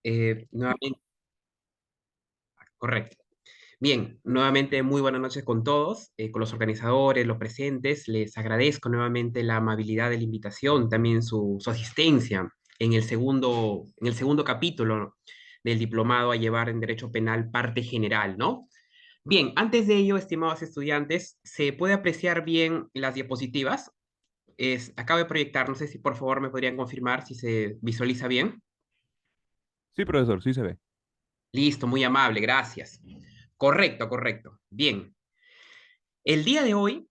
Nuevamente, correcto. Bien, nuevamente muy buenas noches con todos, con los organizadores, los presentes. Les agradezco nuevamente la amabilidad de la invitación, también su asistencia en el segundo capítulo del diplomado a llevar en Derecho Penal, parte general, ¿no? Bien, antes de ello, estimados estudiantes, ¿se puede apreciar bien las diapositivas? Acabo de proyectar, no sé si por favor me podrían confirmar si se visualiza bien. Sí, profesor, sí se ve. Listo, muy amable, gracias. Correcto, correcto. Bien, el día de hoy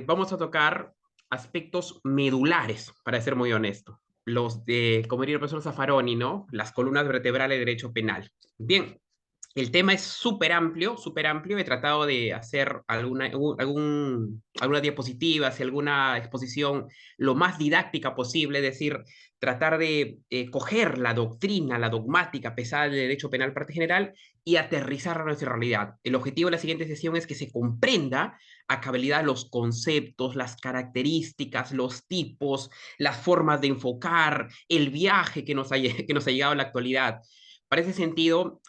vamos a tocar aspectos medulares, para ser muy honesto. Los de, como diría el profesor Zaffaroni, ¿no? Las columnas vertebrales de derecho penal. Bien, el tema es súper amplio, súper amplio. He tratado de hacer algunas diapositivas y alguna exposición lo más didáctica posible, es decir, tratar de coger la doctrina, la dogmática pesada del derecho penal parte general y aterrizarla a nuestra realidad. El objetivo de la siguiente sesión es que se comprenda a cabalidad los conceptos, las características, los tipos, las formas de enfocar, el viaje que nos ha llegado a la actualidad. Para ese sentido,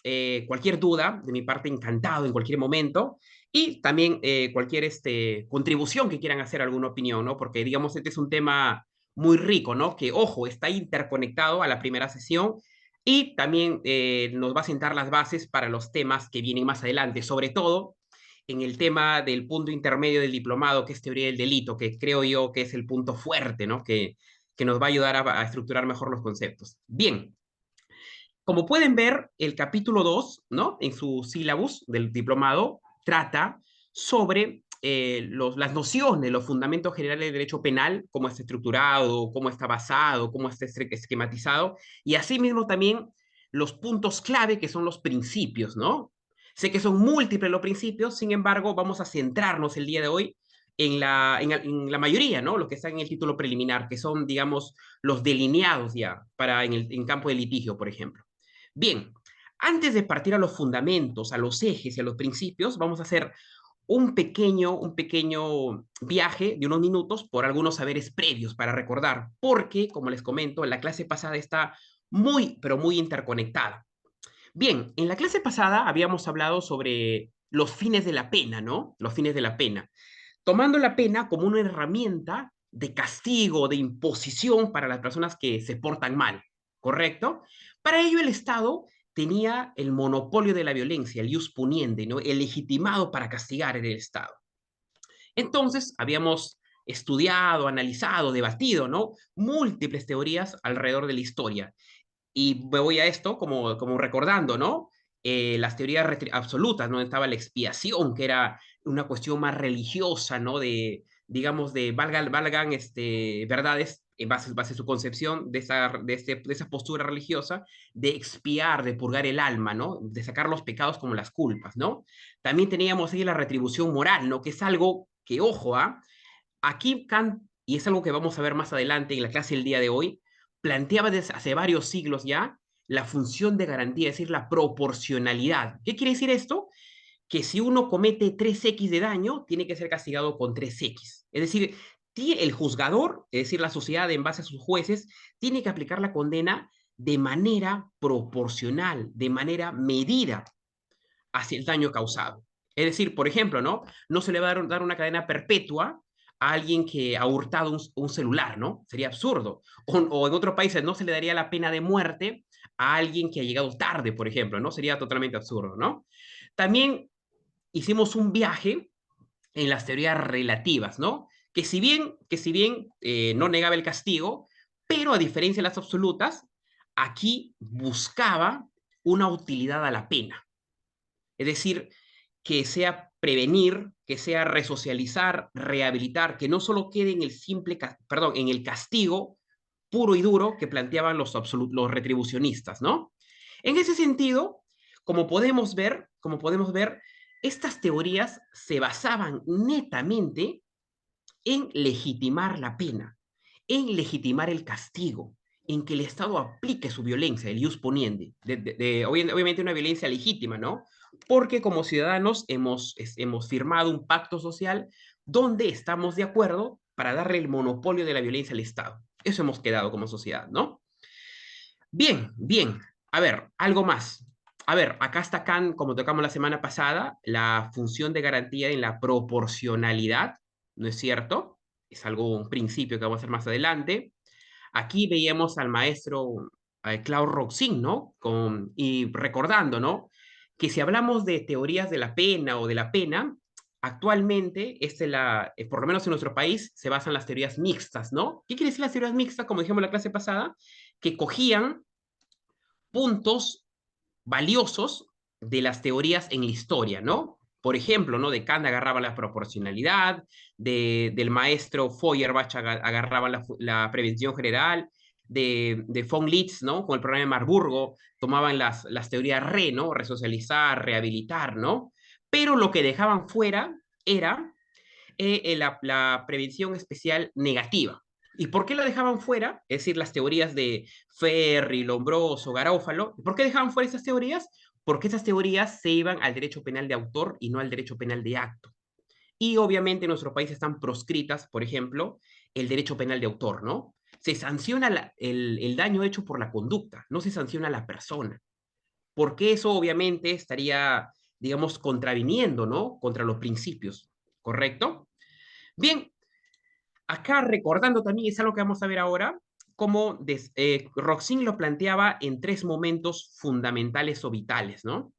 cualquier duda de mi parte, encantado en cualquier momento. Y también cualquier contribución que quieran hacer, alguna opinión, ¿no? Porque, digamos, este es un tema muy rico, ¿no? Que, ojo, está interconectado a la primera sesión y también nos va a sentar las bases para los temas que vienen más adelante, sobre todo en el tema del punto intermedio del diplomado, que es teoría del delito, que creo yo que es el punto fuerte, ¿no? Que nos va a ayudar a estructurar mejor los conceptos. Bien, como pueden ver, el capítulo 2, ¿no? En su sílabus del diplomado, trata sobre las nociones, los fundamentos generales del derecho penal, cómo está estructurado, cómo está basado, cómo está esquematizado, y asimismo también los puntos clave que son los principios, ¿no? Sé que son múltiples los principios, sin embargo, vamos a centrarnos el día de hoy en la mayoría, ¿no? Los que están en el título preliminar, que son, digamos, los delineados ya para en campo de litigio, por ejemplo. Bien, antes de partir a los fundamentos, a los ejes y a los principios, vamos a hacer un pequeño viaje de unos minutos por algunos saberes previos para recordar, porque, como les comento, la clase pasada está muy, pero muy interconectada. Bien, en la clase pasada habíamos hablado sobre los fines de la pena, ¿no? Los fines de la pena, tomando la pena como una herramienta de castigo, de imposición para las personas que se portan mal, ¿correcto? Para ello el Estado tenía el monopolio de la violencia, el ius puniendi, ¿no? El legitimado para castigar en el Estado. Entonces, habíamos estudiado, analizado, debatido, ¿no? Múltiples teorías alrededor de la historia. Y me voy a esto como recordando, ¿no? Las teorías absolutas, ¿no? Estaba la expiación, que era una cuestión más religiosa, ¿no? De, digamos, de valgan verdades en base a su concepción de esa postura religiosa, de expiar, de purgar el alma, ¿no? De sacar los pecados como las culpas, ¿no? También teníamos ahí la retribución moral, ¿no? Que es algo que, ojo, ¿ah? Aquí Kant, y es algo que vamos a ver más adelante en la clase del día de hoy, planteaba desde hace varios siglos ya la función de garantía, es decir, la proporcionalidad. ¿Qué quiere decir esto? Que si uno comete 3x de daño, tiene que ser castigado con 3x. Es decir, el juzgador, es decir, la sociedad en base a sus jueces, tiene que aplicar la condena de manera proporcional, de manera medida hacia el daño causado. Es decir, por ejemplo, ¿no? No se le va a dar una cadena perpetua a alguien que ha hurtado un celular, ¿no? Sería absurdo. O en otros países no se le daría la pena de muerte a alguien que ha llegado tarde, por ejemplo, ¿no? Sería totalmente absurdo, ¿no? También hicimos un viaje en las teorías relativas, ¿no? Que si bien no negaba el castigo, pero a diferencia de las absolutas, aquí buscaba una utilidad a la pena. Es decir, que sea prevenir, que sea resocializar, rehabilitar, que no solo quede en el simple, perdón, en el castigo puro y duro que planteaban los retribucionistas, ¿no? En ese sentido, como podemos ver, estas teorías se basaban netamente en legitimar la pena, en legitimar el castigo, en que el Estado aplique su violencia, el ius poniendi, obviamente una violencia legítima, ¿no? Porque como ciudadanos hemos firmado un pacto social donde estamos de acuerdo para darle el monopolio de la violencia al Estado. Eso hemos quedado como sociedad, ¿no? Bien, bien. A ver, algo más. A ver, acá está Kant, como tocamos la semana pasada, la función de garantía en la proporcionalidad, ¿no es cierto? Es algo, un principio que vamos a hacer más adelante. Aquí veíamos al maestro Claude Roxin, ¿no? Y recordando, ¿no? Que si hablamos de teorías de la pena o de la pena, actualmente, por lo menos en nuestro país, se basan las teorías mixtas, ¿no? ¿Qué quiere decir las teorías mixtas? Como dijimos en la clase pasada, que cogían puntos valiosos de las teorías en la historia, ¿no? Por ejemplo, ¿no? De Kant agarraba la proporcionalidad, del maestro Feuerbach agarraba la prevención general, de von Litz, ¿no? Con el programa de Marburgo, tomaban las teorías ¿no? Resocializar, rehabilitar, ¿no? Pero lo que dejaban fuera era la prevención especial negativa. ¿Y por qué la dejaban fuera? Es decir, las teorías de Ferri, Lombroso, Garófalo. ¿Por qué dejaban fuera esas teorías? Porque esas teorías se iban al derecho penal de autor y no al derecho penal de acto. Y obviamente en nuestro país están proscritas, por ejemplo, el derecho penal de autor, ¿no? Se sanciona el daño hecho por la conducta, no se sanciona a la persona. Porque eso obviamente estaría, digamos, contraviniendo, ¿no? Contra los principios, ¿correcto? Bien, acá recordando también, es algo que vamos a ver ahora, cómo Roxin lo planteaba en tres momentos fundamentales o vitales, ¿no?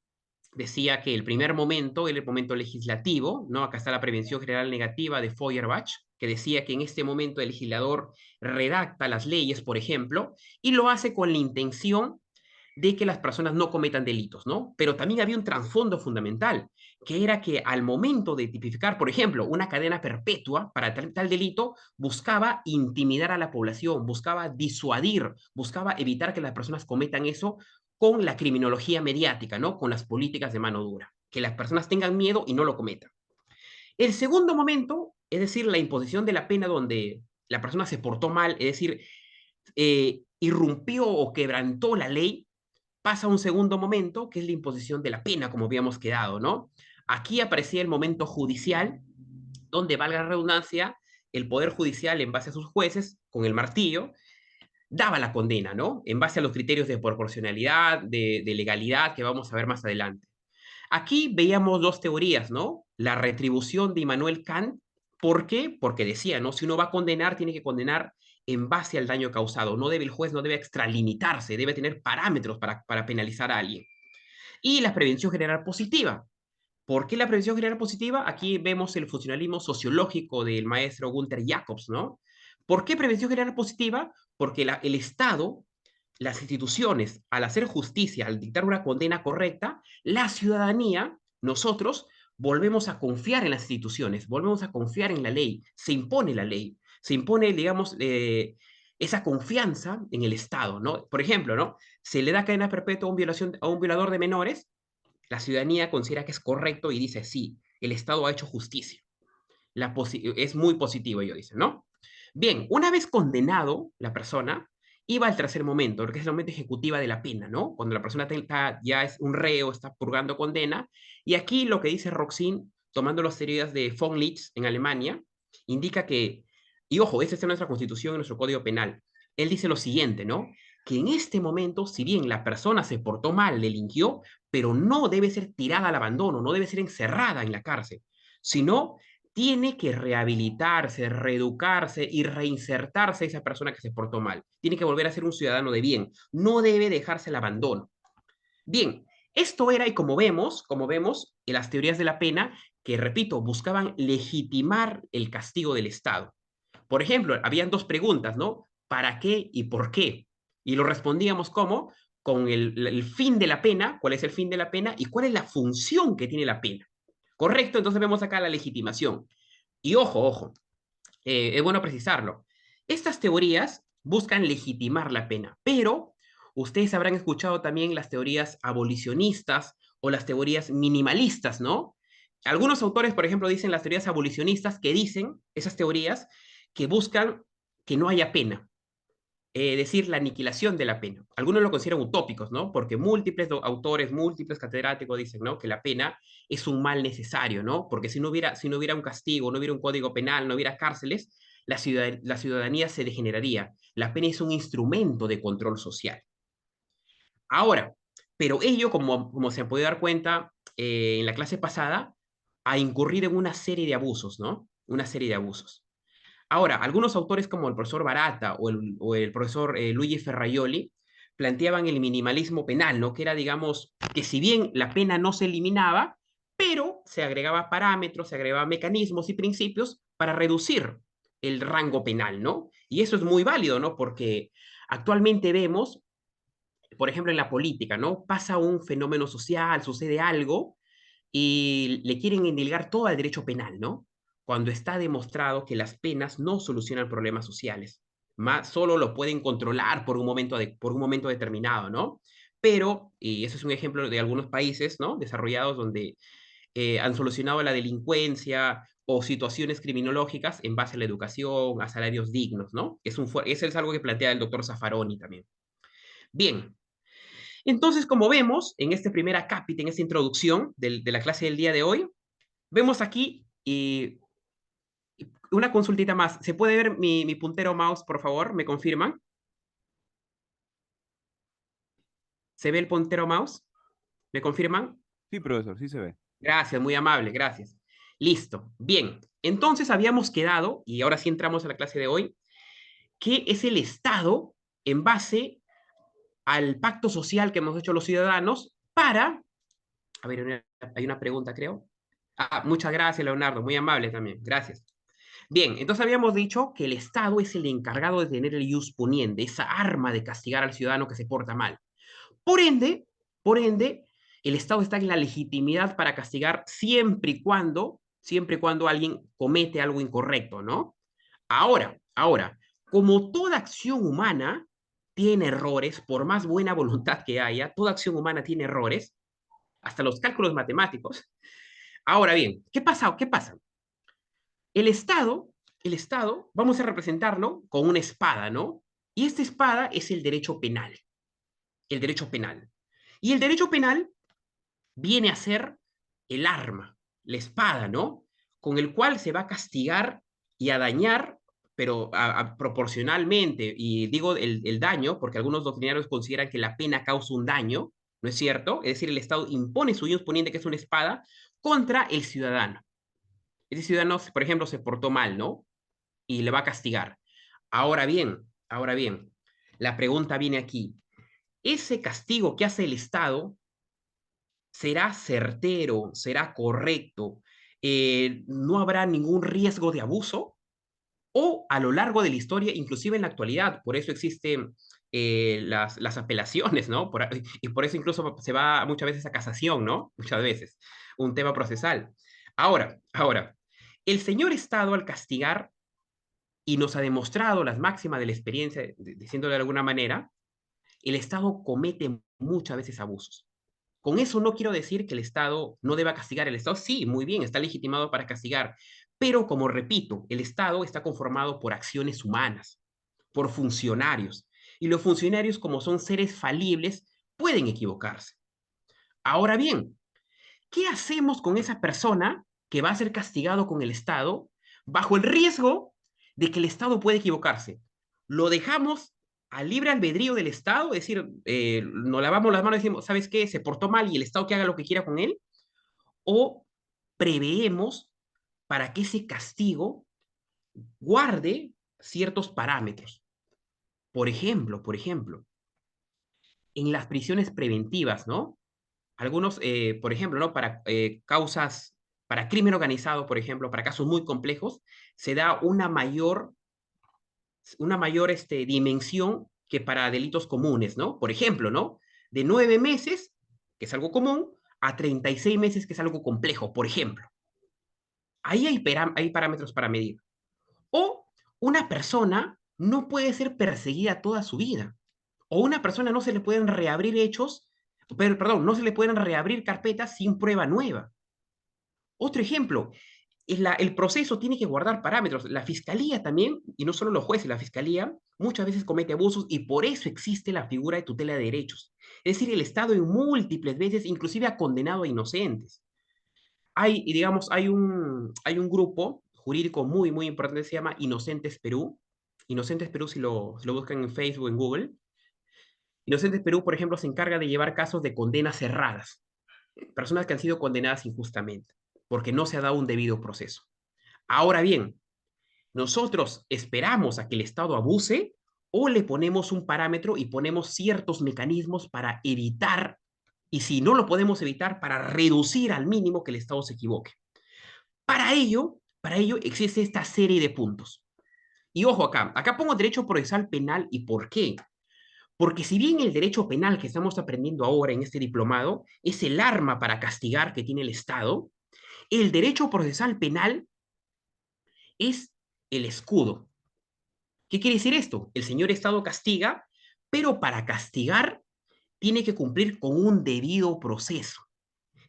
Decía que el primer momento era el momento legislativo, ¿no? Acá está la prevención general negativa de Feuerbach, que decía que en este momento el legislador redacta las leyes, por ejemplo, y lo hace con la intención de que las personas no cometan delitos, ¿no? Pero también había un trasfondo fundamental, que era que al momento de tipificar, por ejemplo, una cadena perpetua para tal delito, buscaba intimidar a la población, buscaba disuadir, buscaba evitar que las personas cometan eso con la criminología mediática, ¿no? Con las políticas de mano dura, que las personas tengan miedo y no lo cometan. El segundo momento, es decir, la imposición de la pena donde la persona se portó mal, es decir, irrumpió o quebrantó la ley, pasa un segundo momento, que es la imposición de la pena, como habíamos quedado, ¿no? Aquí aparecía el momento judicial, donde, valga la redundancia, el Poder Judicial, en base a sus jueces, con el martillo, daba la condena, ¿no? En base a los criterios de proporcionalidad, de legalidad, que vamos a ver más adelante. Aquí veíamos dos teorías, ¿no? La retribución de Immanuel Kant. ¿Por qué? Porque decía, ¿no? Si uno va a condenar, tiene que condenar en base al daño causado. El juez no debe extralimitarse, debe tener parámetros para penalizar a alguien. Y la prevención general positiva. ¿Por qué la prevención general positiva? Aquí vemos el funcionalismo sociológico del maestro Gunther Jacobs, ¿no? ¿Por qué prevención general positiva? Porque el Estado, las instituciones, al hacer justicia, al dictar una condena correcta, la ciudadanía, nosotros, volvemos a confiar en las instituciones, volvemos a confiar en la ley, se impone la ley, se impone, digamos, esa confianza en el Estado, ¿no? Por ejemplo, ¿no? Se le da cadena perpetua a un violador de menores, la ciudadanía considera que es correcto y dice, sí, el Estado ha hecho justicia. Es muy positivo, ellos dicen, ¿no? Bien, una vez condenado la persona, iba al tercer momento, que es el momento ejecutiva de la pena, ¿no? Cuando la persona ya es un reo, está purgando condena. Y aquí lo que dice Roxin, tomando las teorías de von Litz en Alemania, indica que, y ojo, esta está en nuestra constitución, en nuestro código penal. Él dice lo siguiente, ¿no? Que en este momento, si bien la persona se portó mal, delinquió, pero no debe ser tirada al abandono, no debe ser encerrada en la cárcel, sino tiene que rehabilitarse, reeducarse y reinsertarse esa persona que se portó mal. Tiene que volver a ser un ciudadano de bien. No debe dejarse el abandono. Bien, esto era, y como vemos, en las teorías de la pena, que, repito, buscaban legitimar el castigo del Estado. Por ejemplo, habían dos preguntas, ¿no? ¿Para qué y por qué? Y lo respondíamos como con el fin de la pena, cuál es el fin de la pena y cuál es la función que tiene la pena. ¿Correcto? Entonces vemos acá la legitimación. Y ojo, ojo, es bueno precisarlo. Estas teorías buscan legitimar la pena, pero ustedes habrán escuchado también las teorías abolicionistas o las teorías minimalistas, ¿no? Algunos autores, por ejemplo, dicen las teorías abolicionistas que dicen, esas teorías, que buscan que no haya pena, decir, la aniquilación de la pena. Algunos lo consideran utópicos, ¿no? Porque múltiples autores, múltiples catedráticos dicen, ¿no? Que la pena es un mal necesario, ¿no? Porque si no hubiera un castigo, no hubiera un código penal, no hubiera cárceles, la ciudadanía se degeneraría. La pena es un instrumento de control social. Ahora, pero ello, como se han podido dar cuenta en la clase pasada, ha incurrido en una serie de abusos, ¿no? Una serie de abusos. Ahora, algunos autores como el profesor Barata o el profesor Luigi Ferraioli planteaban el minimalismo penal, ¿no? Que era, digamos, que si bien la pena no se eliminaba, pero se agregaba parámetros, se agregaban mecanismos y principios para reducir el rango penal, ¿no? Y eso es muy válido, ¿no? Porque actualmente vemos, por ejemplo, en la política, ¿no? Pasa un fenómeno social, sucede algo y le quieren endilgar todo al derecho penal, ¿no? Cuando está demostrado que las penas no solucionan problemas sociales, más solo lo pueden controlar por un momento determinado, ¿no? Pero, y eso es un ejemplo de algunos países, ¿no? Desarrollados donde han solucionado la delincuencia o situaciones criminológicas en base a la educación, a salarios dignos, ¿no? Eso es algo que plantea el doctor Zaffaroni también. Bien, entonces, como vemos en este primer acápite, en esta introducción de la clase del día de hoy, vemos aquí una consultita más. ¿Se puede ver mi puntero mouse, por favor? ¿Me confirman? ¿Se ve el puntero mouse? ¿Me confirman? Sí, profesor, sí se ve. Gracias, muy amable, gracias. Listo. Bien, entonces habíamos quedado, y ahora sí entramos a la clase de hoy, que es el Estado en base al pacto social que hemos hecho los ciudadanos para... A ver, hay una pregunta, creo. Muchas gracias, Leonardo, muy amable también. Gracias. Bien, entonces habíamos dicho que el Estado es el encargado de tener el ius poniendo, esa arma de castigar al ciudadano que se porta mal. Por ende, por ende, el Estado está en la legitimidad para castigar siempre y cuando alguien comete algo incorrecto, ¿no? Ahora, como toda acción humana tiene errores, por más buena voluntad que haya, toda acción humana tiene errores, hasta los cálculos matemáticos. Ahora bien, ¿qué pasa? ¿Qué pasa? El Estado, el Estado, vamos a representarlo con una espada, ¿no? Y esta espada es el derecho penal, el derecho penal. Y el derecho penal viene a ser el arma, la espada, ¿no? Con el cual se va a castigar y a dañar, pero proporcionalmente, y digo el daño, porque algunos doctrinarios consideran que la pena causa un daño, ¿no es cierto? Es decir, el Estado impone su ius poniente, que es una espada, contra el ciudadano. Ese ciudadano, por ejemplo, se portó mal, ¿no? Y le va a castigar. Ahora bien, la pregunta viene aquí. ¿Ese castigo que hace el Estado será certero, será correcto? ¿No habrá ningún riesgo de abuso? O a lo largo de la historia, inclusive en la actualidad, por eso existen las apelaciones, ¿no? Y por eso incluso se va muchas veces a casación, ¿no? Muchas veces, un tema procesal. Ahora, el señor Estado al castigar y nos ha demostrado las máximas de la experiencia, diciéndolo de alguna manera, el Estado comete muchas veces abusos. Con eso no quiero decir que el Estado no deba castigar. El Estado sí, muy bien, está legitimado para castigar, pero como repito, el Estado está conformado por acciones humanas, por funcionarios, y los funcionarios, como son seres falibles, pueden equivocarse. Ahora bien, ¿qué hacemos con esa persona que va a ser castigado con el Estado bajo el riesgo de que el Estado puede equivocarse? ¿Lo dejamos al libre albedrío del Estado? Es decir, nos lavamos las manos y decimos, ¿sabes qué? Se portó mal y el Estado que haga lo que quiera con él. ¿O preveemos para que ese castigo guarde ciertos parámetros? Por ejemplo, en las prisiones preventivas, ¿no? Algunos, por ejemplo, ¿no? Para causas, para crimen organizado, por ejemplo, para casos muy complejos, se da una mayor dimensión que para delitos comunes, ¿no? Por ejemplo, ¿no? De 9 meses, que es algo común, a 36 meses, que es algo complejo, por ejemplo. Ahí hay parámetros para medir. O una persona no puede ser perseguida toda su vida. O una persona no se le pueden reabrir perdón, no se le pueden reabrir carpetas sin prueba nueva. Otro ejemplo, el proceso tiene que guardar parámetros. La fiscalía también, y no solo los jueces, la fiscalía muchas veces comete abusos y por eso existe la figura de tutela de derechos. Es decir, el Estado en múltiples veces inclusive ha condenado a inocentes. Hay un grupo jurídico muy, muy importante, se llama Inocentes Perú. Inocentes Perú, si lo buscan en Facebook, en Google, Inocentes Perú, por ejemplo, se encarga de llevar casos de condenas cerradas, personas que han sido condenadas injustamente, porque no se ha dado un debido proceso. Ahora bien, nosotros esperamos a que el Estado abuse o le ponemos un parámetro y ponemos ciertos mecanismos para evitar, y si no lo podemos evitar, para reducir al mínimo que el Estado se equivoque. Para ello existe esta serie de puntos. Y ojo acá pongo derecho procesal penal y ¿por qué? Porque si bien el derecho penal que estamos aprendiendo ahora en este diplomado es el arma para castigar que tiene el Estado, el derecho procesal penal es el escudo. ¿Qué quiere decir esto? El señor Estado castiga, pero para castigar tiene que cumplir con un debido proceso,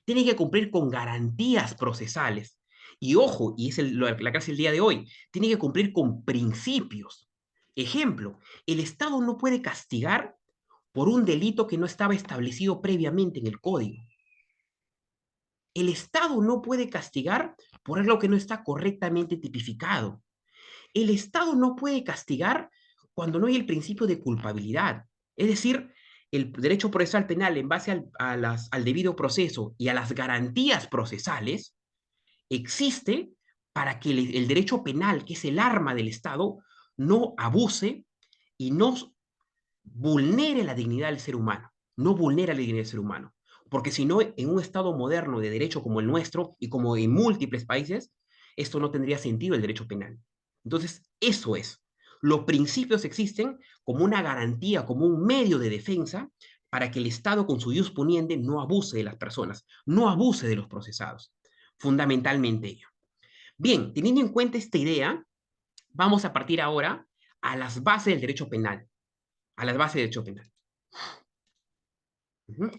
tiene que cumplir con garantías procesales. Y ojo, y es la clase del día de hoy, tiene que cumplir con principios. Ejemplo, el Estado no puede castigar por un delito que no estaba establecido previamente en el código. El Estado no puede castigar por algo que no está correctamente tipificado. El Estado no puede castigar cuando no hay el principio de culpabilidad. Es decir, el derecho procesal penal en base al debido proceso y a las garantías procesales existe para que el derecho penal, que es el arma del Estado, no abuse y no vulnere la dignidad del ser humano, no vulnera la dignidad del ser humano. Porque si no, en un Estado moderno de derecho como el nuestro y como en múltiples países, esto no tendría sentido el derecho penal. Entonces, eso es. Los principios existen como una garantía, como un medio de defensa para que el Estado con su ius puniente no abuse de las personas, no abuse de los procesados. Fundamentalmente ello. Bien, teniendo en cuenta esta idea, vamos a partir ahora a las bases del derecho penal, a las bases del derecho penal. Ujú.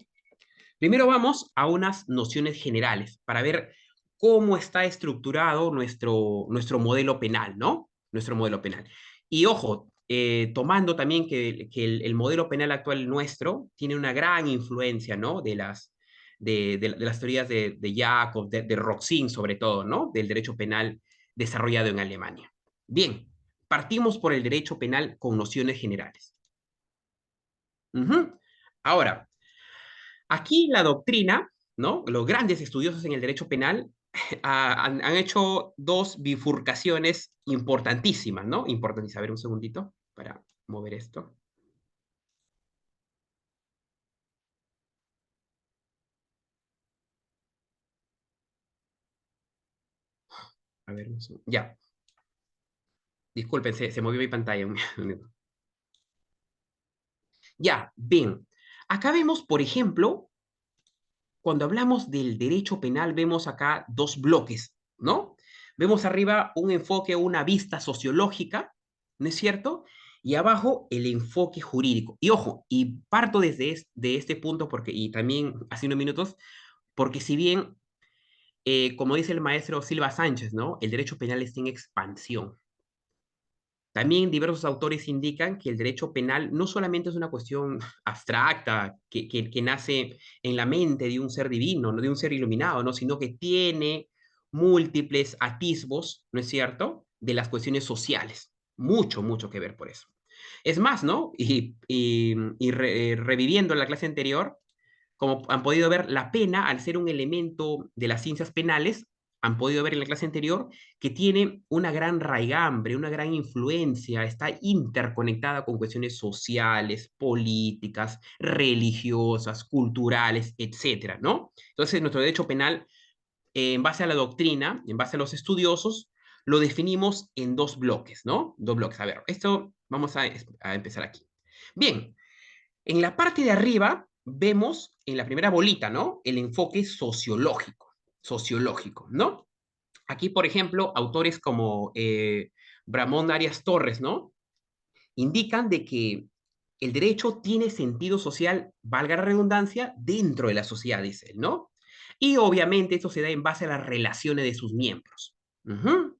Primero vamos a unas nociones generales para ver cómo está estructurado nuestro modelo penal, ¿no? Nuestro modelo penal. Y ojo, tomando también que el modelo penal actual nuestro tiene una gran influencia, ¿no? De las teorías de Jacob, de Roxin sobre todo, ¿no? Del derecho penal desarrollado en Alemania. Bien, partimos por el derecho penal con nociones generales. Ujú. Ahora, aquí la doctrina, ¿no? Los grandes estudiosos en el derecho penal han hecho dos bifurcaciones importantísimas, ¿no? Importantísimas. A ver, un segundito para mover esto. A ver, un segundo. Ya, disculpen, se movió mi pantalla. Ya, bien. Acá vemos, por ejemplo, cuando hablamos del derecho penal, vemos acá dos bloques, ¿no? Vemos arriba un enfoque, una vista sociológica, ¿no es cierto? Y abajo el enfoque jurídico. Y ojo, y parto de este punto porque, y también hace unos minutos, porque si bien, como dice el maestro Silva Sánchez, ¿no? El derecho penal está en expansión. También diversos autores indican que el derecho penal no solamente es una cuestión abstracta que nace en la mente de un ser divino, ¿no? De un ser iluminado, ¿no? Sino que tiene múltiples atisbos, ¿no es cierto?, de las cuestiones sociales. Mucho, mucho que ver por eso. Es más, ¿no? Reviviendo la clase anterior, como han podido ver, la pena, al ser un elemento de las ciencias penales, han podido ver en la clase anterior, que tiene una gran raigambre, una gran influencia, está interconectada con cuestiones sociales, políticas, religiosas, culturales, etcétera, ¿no? Entonces, nuestro derecho penal, en base a la doctrina, en base a los estudiosos, lo definimos en dos bloques, ¿no? Dos bloques. A ver, esto vamos a empezar aquí. Bien, en la parte de arriba vemos en la primera bolita, ¿no? El enfoque sociológico, ¿no? Aquí, por ejemplo, autores como Bramón Arias Torres, ¿no? Indican de que el derecho tiene sentido social, valga la redundancia, dentro de la sociedad, dice él, ¿no? Y obviamente esto se da en base a las relaciones de sus miembros. Ujú.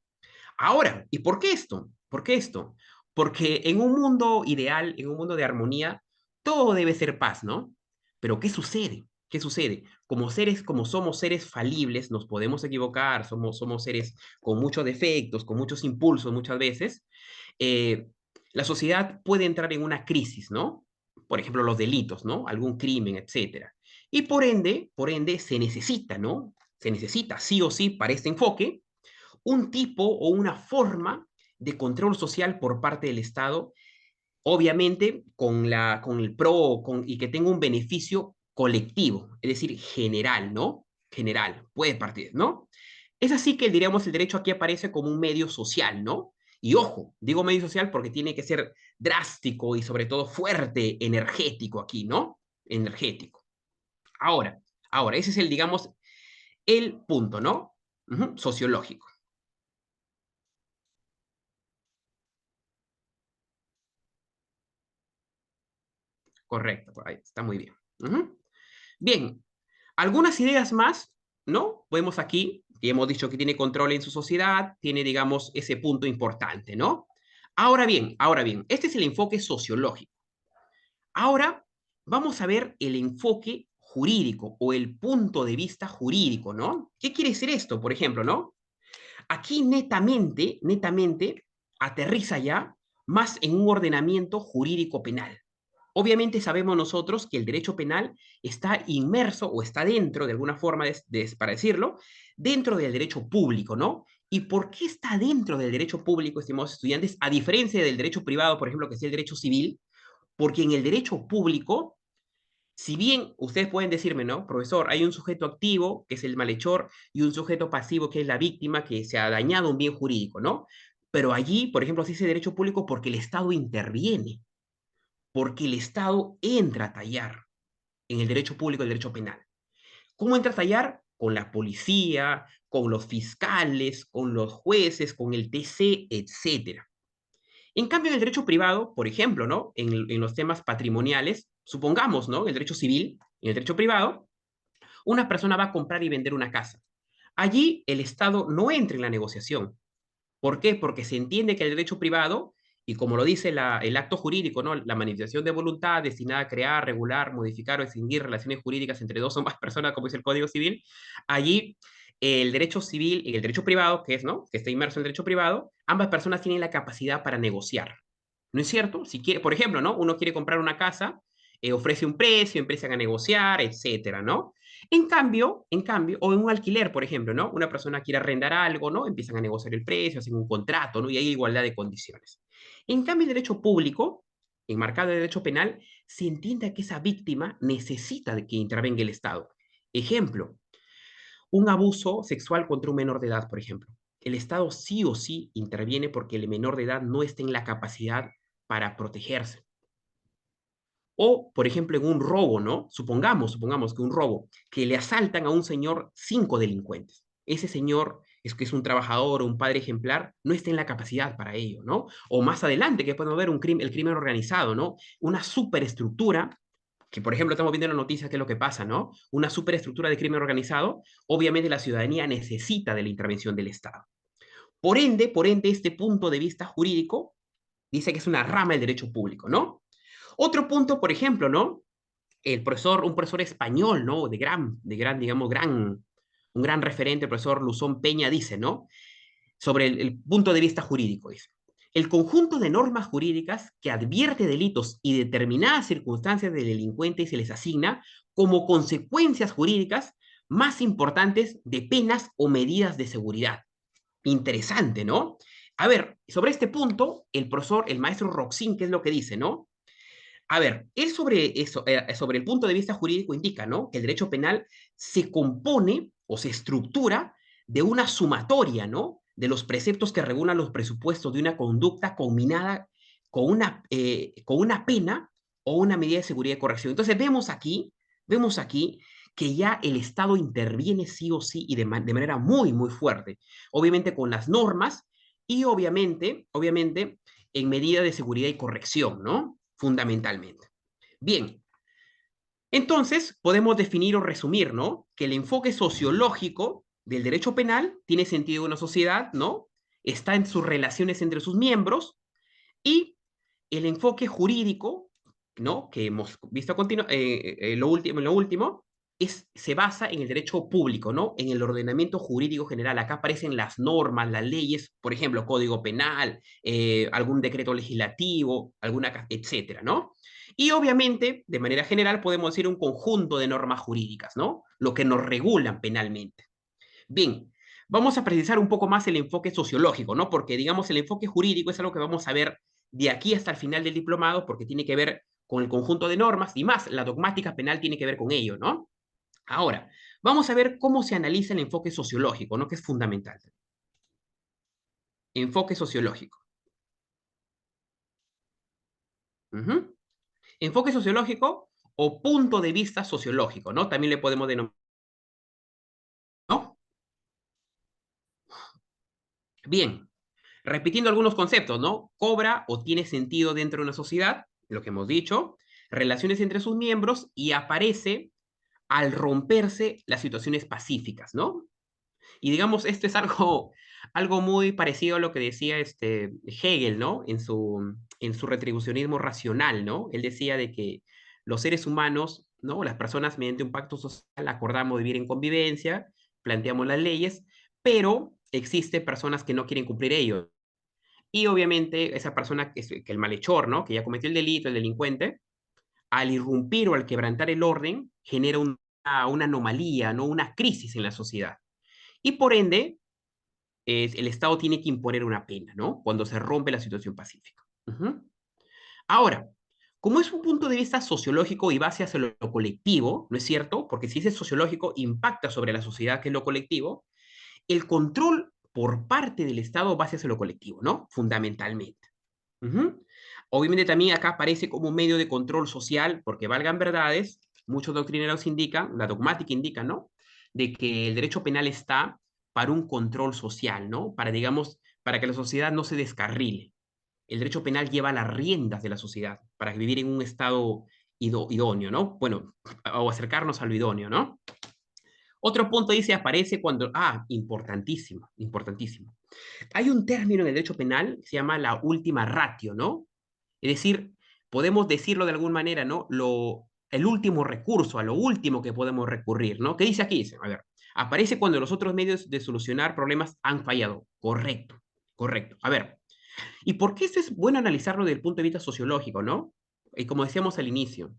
Ahora, ¿y por qué esto? ¿Por qué esto? Porque en un mundo ideal, en un mundo de armonía, todo debe ser paz, ¿no? Pero ¿qué sucede? ¿Qué sucede? Como seres, como somos seres falibles, nos podemos equivocar, somos seres con muchos defectos, con muchos impulsos muchas veces, eh, la sociedad puede entrar en una crisis, ¿no? por ejemplo, los delitos, ¿no? Algún crimen, etcétera. Y por ende, se necesita, ¿no? Se necesita sí o sí para este enfoque un tipo o una forma de control social por parte del Estado, obviamente con el pro y que tenga un beneficio colectivo, es decir, general, ¿no? General, puede partir, ¿no? Es así que, diríamos, el derecho aquí aparece como un medio social, ¿no? Y ojo, digo medio social porque tiene que ser drástico y sobre todo fuerte, energético aquí, ¿no? Energético. Ahora, ese es el, digamos, el punto, ¿no? Sociológico. Correcto, por ahí está muy bien. Bien, algunas ideas más, ¿no? Vemos aquí que hemos dicho que tiene control en su sociedad, tiene, digamos, ese punto importante, ¿no? Ahora bien, este es el enfoque sociológico. Ahora vamos a ver el enfoque jurídico o el punto de vista jurídico, ¿no? ¿Qué quiere decir esto, por ejemplo, ¿no? Aquí netamente aterriza ya más en un ordenamiento jurídico penal. Obviamente sabemos nosotros que el derecho penal está inmerso o está dentro, de alguna forma, para decirlo, dentro del derecho público, ¿no? ¿Y por qué está dentro del derecho público, estimados estudiantes, a diferencia del derecho privado, por ejemplo, que es el derecho civil? Porque en el derecho público, si bien ustedes pueden decirme, ¿no? Profesor, hay un sujeto activo, que es el malhechor, y un sujeto pasivo, que es la víctima, que se ha dañado un bien jurídico, ¿no? Pero allí, por ejemplo, se dice derecho público porque el Estado interviene, porque el Estado entra a tallar en el derecho público y el derecho penal. ¿Cómo entra a tallar? Con la policía, con los fiscales, con los jueces, con el TC, etcétera. En cambio, en el derecho privado, por ejemplo, ¿no? En los temas patrimoniales, supongamos, ¿no? En el derecho civil, en el derecho privado, una persona va a comprar y vender una casa. Allí el Estado no entra en la negociación. ¿Por qué? Porque se entiende que el derecho privado, y como lo dice el acto jurídico, ¿no? La manifestación de voluntad destinada a crear, regular, modificar o extinguir relaciones jurídicas entre dos o más personas, como dice el Código Civil, allí el derecho civil y el derecho privado, que es, ¿no? Que está inmerso en el derecho privado, ambas personas tienen la capacidad para negociar. ¿No es cierto? Si quiere, por ejemplo, ¿no? Uno quiere comprar una casa, ofrece un precio, empiezan a negociar, etcétera, ¿no? O en un alquiler, por ejemplo, ¿no? Una persona quiere arrendar algo, ¿no? Empiezan a negociar el precio, hacen un contrato, ¿no? Y hay igualdad de condiciones. En cambio, el derecho público, enmarcado en el derecho penal, se entiende que esa víctima necesita de que intervenga el Estado. Ejemplo, un abuso sexual contra un menor de edad, por ejemplo. El Estado sí o sí interviene porque el menor de edad no está en la capacidad para protegerse. O, por ejemplo, en un robo, ¿no? Supongamos que un robo, que le asaltan a un señor 5 delincuentes. Ese señor es que es un trabajador o un padre ejemplar, no está en la capacidad para ello, ¿no? O más adelante, que podemos ver el crimen organizado, ¿no? Una superestructura, que por ejemplo estamos viendo en la noticia qué es lo que pasa, ¿no? Una superestructura de crimen organizado, obviamente la ciudadanía necesita de la intervención del Estado. Por ende, este punto de vista jurídico dice que es una rama del derecho público, ¿no? Otro punto, por ejemplo, ¿no? Un profesor español, ¿no? Digamos, un gran referente, el profesor Luzón Peña, dice, ¿no? Sobre el punto de vista jurídico, dice. El conjunto de normas jurídicas que advierte delitos y determinadas circunstancias del delincuente y se les asigna como consecuencias jurídicas más importantes de penas o medidas de seguridad. Interesante, ¿no? A ver, sobre este punto, el maestro Roxin, ¿qué es lo que dice, no? A ver, él sobre eso, sobre el punto de vista jurídico indica, ¿no? Que el derecho penal se compone o se estructura de una sumatoria, ¿no? De los preceptos que regulan los presupuestos de una conducta combinada con una pena o una medida de seguridad y corrección. Entonces vemos aquí que ya el Estado interviene sí o sí y de manera muy, muy fuerte. Obviamente con las normas y obviamente en medida de seguridad y corrección, ¿no? Fundamentalmente. Bien, entonces podemos definir o resumir, ¿no? Que el enfoque sociológico del derecho penal tiene sentido en una sociedad, ¿no? Está en sus relaciones entre sus miembros y el enfoque jurídico, ¿no? Que hemos visto lo último, se basa en el derecho público, ¿no? En el ordenamiento jurídico general. Acá aparecen las normas, las leyes, por ejemplo, código penal, algún decreto legislativo, etcétera, ¿no? Y obviamente, de manera general, podemos decir un conjunto de normas jurídicas, ¿no? Lo que nos regulan penalmente. Bien, vamos a precisar un poco más el enfoque sociológico, ¿no? Porque, digamos, el enfoque jurídico es algo que vamos a ver de aquí hasta el final del diplomado, porque tiene que ver con el conjunto de normas y más, la dogmática penal tiene que ver con ello, ¿no? Ahora, vamos a ver cómo se analiza el enfoque sociológico, ¿no? Que es fundamental. Enfoque sociológico. Ujú. Enfoque sociológico o punto de vista sociológico, ¿no? También le podemos denominar, ¿no? Bien, repitiendo algunos conceptos, ¿no? Cobra o tiene sentido dentro de una sociedad, lo que hemos dicho, relaciones entre sus miembros y aparece al romperse las situaciones pacíficas, ¿no? Y digamos, esto es algo muy parecido a lo que decía Hegel, ¿no? En su retribucionismo racional, ¿no? Él decía de que los seres humanos, ¿no? Las personas mediante un pacto social acordamos vivir en convivencia, planteamos las leyes, pero existen personas que no quieren cumplir ello. Y obviamente esa persona, que el malhechor, ¿no? Que ya cometió el delito, el delincuente, al irrumpir o al quebrantar el orden, genera una anomalía, ¿no? Una crisis en la sociedad. Y por ende, el Estado tiene que imponer una pena, ¿no? Cuando se rompe la situación pacífica. Ujú. Ahora, como es un punto de vista sociológico y base hacia lo colectivo, ¿no es cierto? Porque si ese sociológico impacta sobre la sociedad, que es lo colectivo, el control por parte del Estado base hacia lo colectivo, ¿no? Fundamentalmente. Ujú. Obviamente también acá aparece como un medio de control social, porque valgan verdades, muchos doctrineros indican, la dogmática indica, ¿no? De que el derecho penal está para un control social, ¿no? Para, digamos, para que la sociedad no se descarrile. El derecho penal lleva las riendas de la sociedad para vivir en un estado idóneo, ¿no? Bueno, o acercarnos a lo idóneo, ¿no? Otro punto dice, aparece cuando, importantísimo, importantísimo. Hay un término en el derecho penal que se llama la última ratio, ¿no? Es decir, podemos decirlo de alguna manera, ¿no? El último recurso, a lo último que podemos recurrir, ¿no? ¿Qué dice aquí? Dice, a ver, aparece cuando los otros medios de solucionar problemas han fallado. Correcto, correcto. A ver, ¿y por qué esto es bueno analizarlo desde el punto de vista sociológico, ¿no? Y como decíamos al inicio,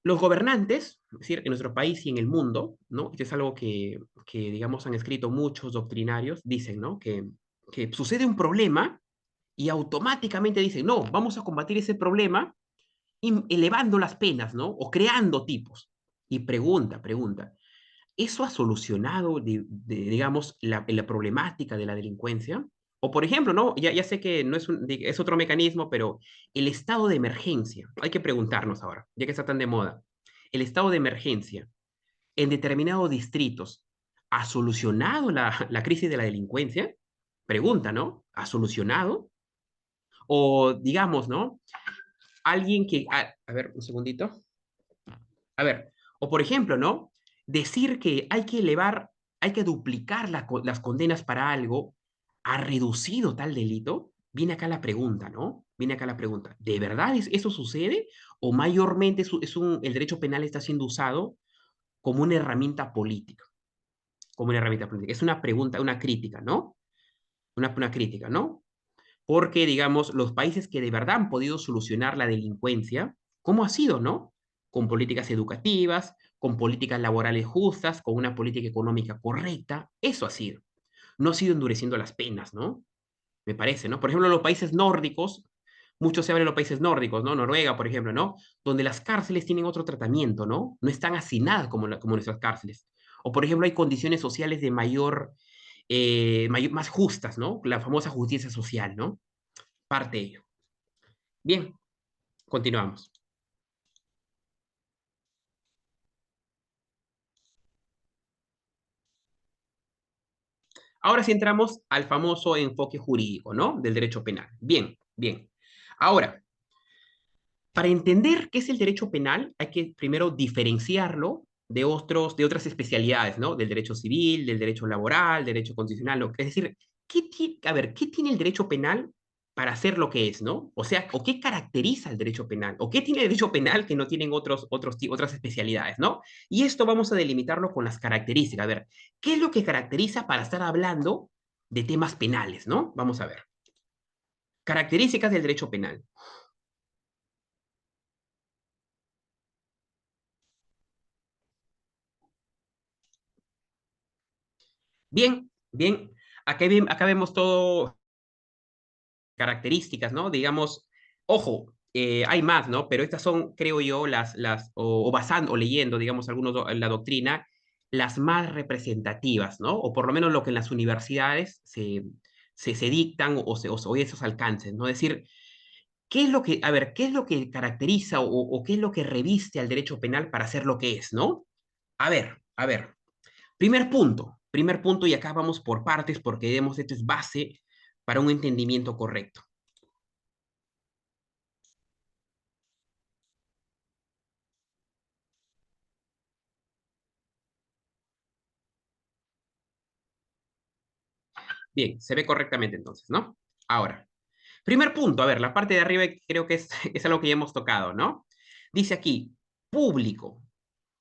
los gobernantes, es decir, en nuestro país y en el mundo, ¿no? Esto es algo que digamos, han escrito muchos doctrinarios, dicen, ¿no? Que sucede un problema y automáticamente dicen, no, vamos a combatir ese problema elevando las penas, ¿no? O creando tipos. Y pregunta, ¿eso ha solucionado, digamos, la problemática de la delincuencia? O, por ejemplo, ¿no? Ya sé que no es otro mecanismo, pero el estado de emergencia, hay que preguntarnos ahora, ya que está tan de moda, el estado de emergencia en determinados distritos, ¿ha solucionado la crisis de la delincuencia? Pregunta, ¿no? ¿Ha solucionado? O digamos, ¿no? Alguien que, a ver, un segundito. A ver, o por ejemplo, ¿no? Decir que hay que elevar, hay que duplicar las condenas para algo, ¿ha reducido tal delito? Viene acá la pregunta, ¿no? Viene acá la pregunta. ¿De verdad eso sucede? ¿O mayormente el derecho penal está siendo usado como una herramienta política? Como una herramienta política. Es una pregunta, una crítica, ¿no? Una crítica, ¿no? Porque, digamos, los países que de verdad han podido solucionar la delincuencia, ¿cómo ha sido, no? Con políticas educativas, con políticas laborales justas, con una política económica correcta, eso ha sido. No ha sido endureciendo las penas, ¿no? Me parece, ¿no? Por ejemplo, los países nórdicos, mucho se habla de los países nórdicos, ¿no? Noruega, por ejemplo, ¿no? Donde las cárceles tienen otro tratamiento, ¿no? No están hacinadas como nuestras cárceles. O, por ejemplo, hay condiciones sociales de más justas, ¿no? La famosa justicia social, ¿no? Parte de ello. Bien, continuamos. Ahora sí entramos al famoso enfoque jurídico, ¿no? Del derecho penal. Bien, bien. Ahora, para entender qué es el derecho penal, hay que primero diferenciarlo de otras especialidades, ¿no? Del derecho civil, del derecho laboral, derecho constitucional. Es decir, ¿qué tiene el derecho penal para ser lo que es, ¿no? O sea, ¿o qué caracteriza el derecho penal? ¿O qué tiene el derecho penal que no tienen otras especialidades, ¿no? Y esto vamos a delimitarlo con las características. A ver, ¿qué es lo que caracteriza para estar hablando de temas penales, ¿no? Vamos a ver. Características del derecho penal. Bien, bien. Acá vemos todo características, ¿no? Digamos, ojo, hay más, ¿no? Pero estas son, creo yo, o basando, o leyendo, digamos, la doctrina, las más representativas, ¿no? O por lo menos lo que en las universidades se dictan o esos alcances, ¿no? Es decir, ¿qué es lo que, a ver, qué es lo que caracteriza o qué es lo que reviste al derecho penal para ser lo que es, ¿no? A ver. Primer punto, y acá vamos por partes porque vemos esto es base para un entendimiento correcto. Bien, se ve correctamente entonces, ¿no? Ahora, primer punto, a ver, la parte de arriba creo que es, es algo que ya hemos tocado, ¿no? Dice aquí, público,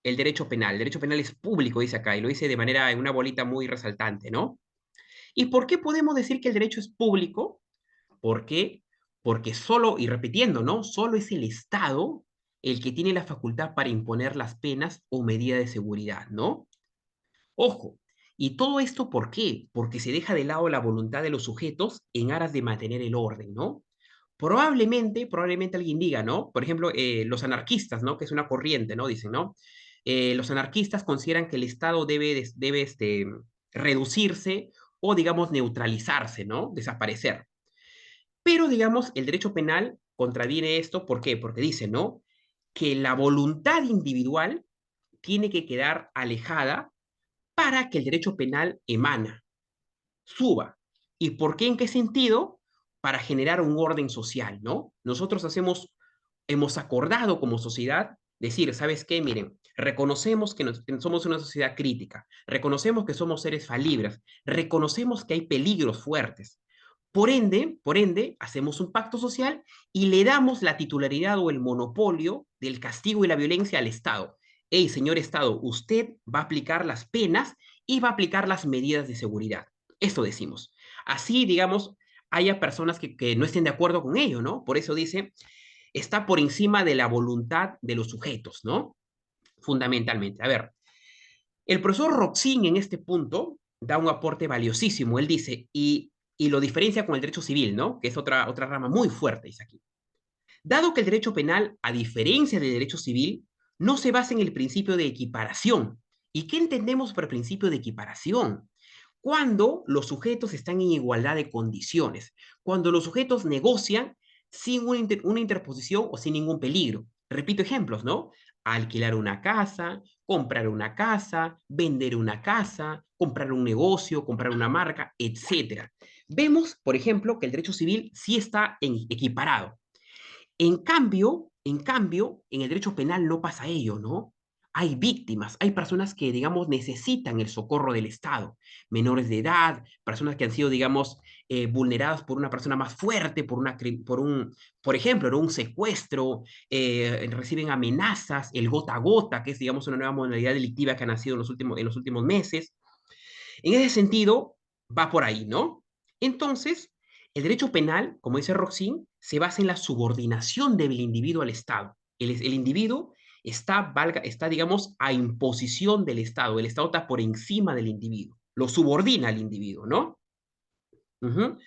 el derecho penal. El derecho penal es público, dice acá, y lo dice de manera, en una bolita muy resaltante, ¿no? ¿Y por qué podemos decir que el derecho es público? ¿Por qué? Porque solo, y repitiendo, ¿no? Solo es el Estado el que tiene la facultad para imponer las penas o medidas de seguridad, ¿no? Ojo, ¿y todo esto por qué? Porque se deja de lado la voluntad de los sujetos en aras de mantener el orden, ¿no? Probablemente alguien diga, ¿no? Por ejemplo, los anarquistas, ¿no? Que es una corriente, ¿no? Dicen, ¿no? Los anarquistas consideran que el Estado debe reducirse o, digamos, neutralizarse, ¿no? Desaparecer. Pero, digamos, el derecho penal contraviene esto, ¿por qué? Porque dice, ¿no? Que la voluntad individual tiene que quedar alejada para que el derecho penal emana, suba. ¿Y por qué? ¿En qué sentido? Para generar un orden social, ¿no? Nosotros hemos acordado como sociedad decir, ¿sabes qué? Miren, reconocemos que somos una sociedad crítica, reconocemos que somos seres falibles, reconocemos que hay peligros fuertes. Por ende, hacemos un pacto social y le damos la titularidad o el monopolio del castigo y la violencia al Estado. Hey, señor Estado, usted va a aplicar las penas y va a aplicar las medidas de seguridad. Esto decimos. Así, digamos, haya personas que no estén de acuerdo con ello, ¿no? Por eso dice, está por encima de la voluntad de los sujetos, ¿no? Fundamentalmente. A ver, el profesor Roxin en este punto da un aporte valiosísimo. Él dice, y lo diferencia con el derecho civil, ¿no? Que es otra rama muy fuerte, dice aquí. Dado que el derecho penal, a diferencia del derecho civil, no se basa en el principio de equiparación. ¿Y qué entendemos por principio de equiparación? Cuando los sujetos están en igualdad de condiciones, cuando los sujetos negocian sin una interposición o sin ningún peligro. Repito ejemplos, ¿no? Alquilar una casa, comprar una casa, vender una casa, comprar un negocio, comprar una marca, etcétera. Vemos, por ejemplo, que el derecho civil sí está equiparado. En el derecho penal no pasa ello, ¿no? Hay víctimas, hay personas que, digamos, necesitan el socorro del Estado, menores de edad, personas que han sido, digamos, vulneradas por una persona más fuerte, por ejemplo, ¿no? Un secuestro, reciben amenazas, el gota a gota, que es, digamos, una nueva modalidad delictiva que ha nacido en los últimos meses. En ese sentido, va por ahí, ¿no? Entonces, el derecho penal, como dice Roxin, se basa en la subordinación del individuo al Estado. El individuo está, digamos, a imposición del Estado. El Estado está por encima del individuo. Lo subordina al individuo, ¿no? Ujú.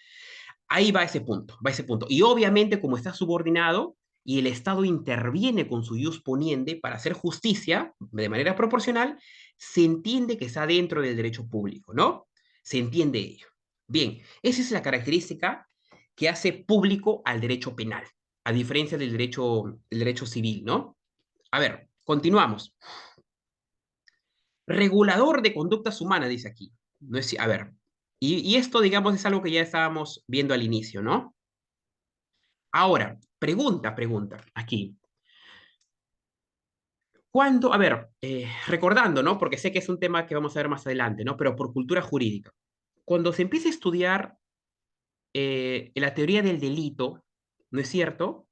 Ahí va ese punto, va ese punto. Y obviamente, como está subordinado y el Estado interviene con su ius poniente para hacer justicia de manera proporcional, se entiende que está dentro del derecho público, ¿no? Se entiende ello. Bien, esa es la característica que hace público al derecho penal, a diferencia del derecho civil, ¿no? A ver, continuamos. Regulador de conductas humanas, dice aquí. No es, a ver, y esto, digamos, es algo que ya estábamos viendo al inicio, ¿no? Ahora, pregunta, aquí. ¿Cuándo? A ver, recordando, ¿no? Porque sé que es un tema que vamos a ver más adelante, ¿no? Pero por cultura jurídica. Cuando se empieza a estudiar la teoría del delito, ¿no es cierto?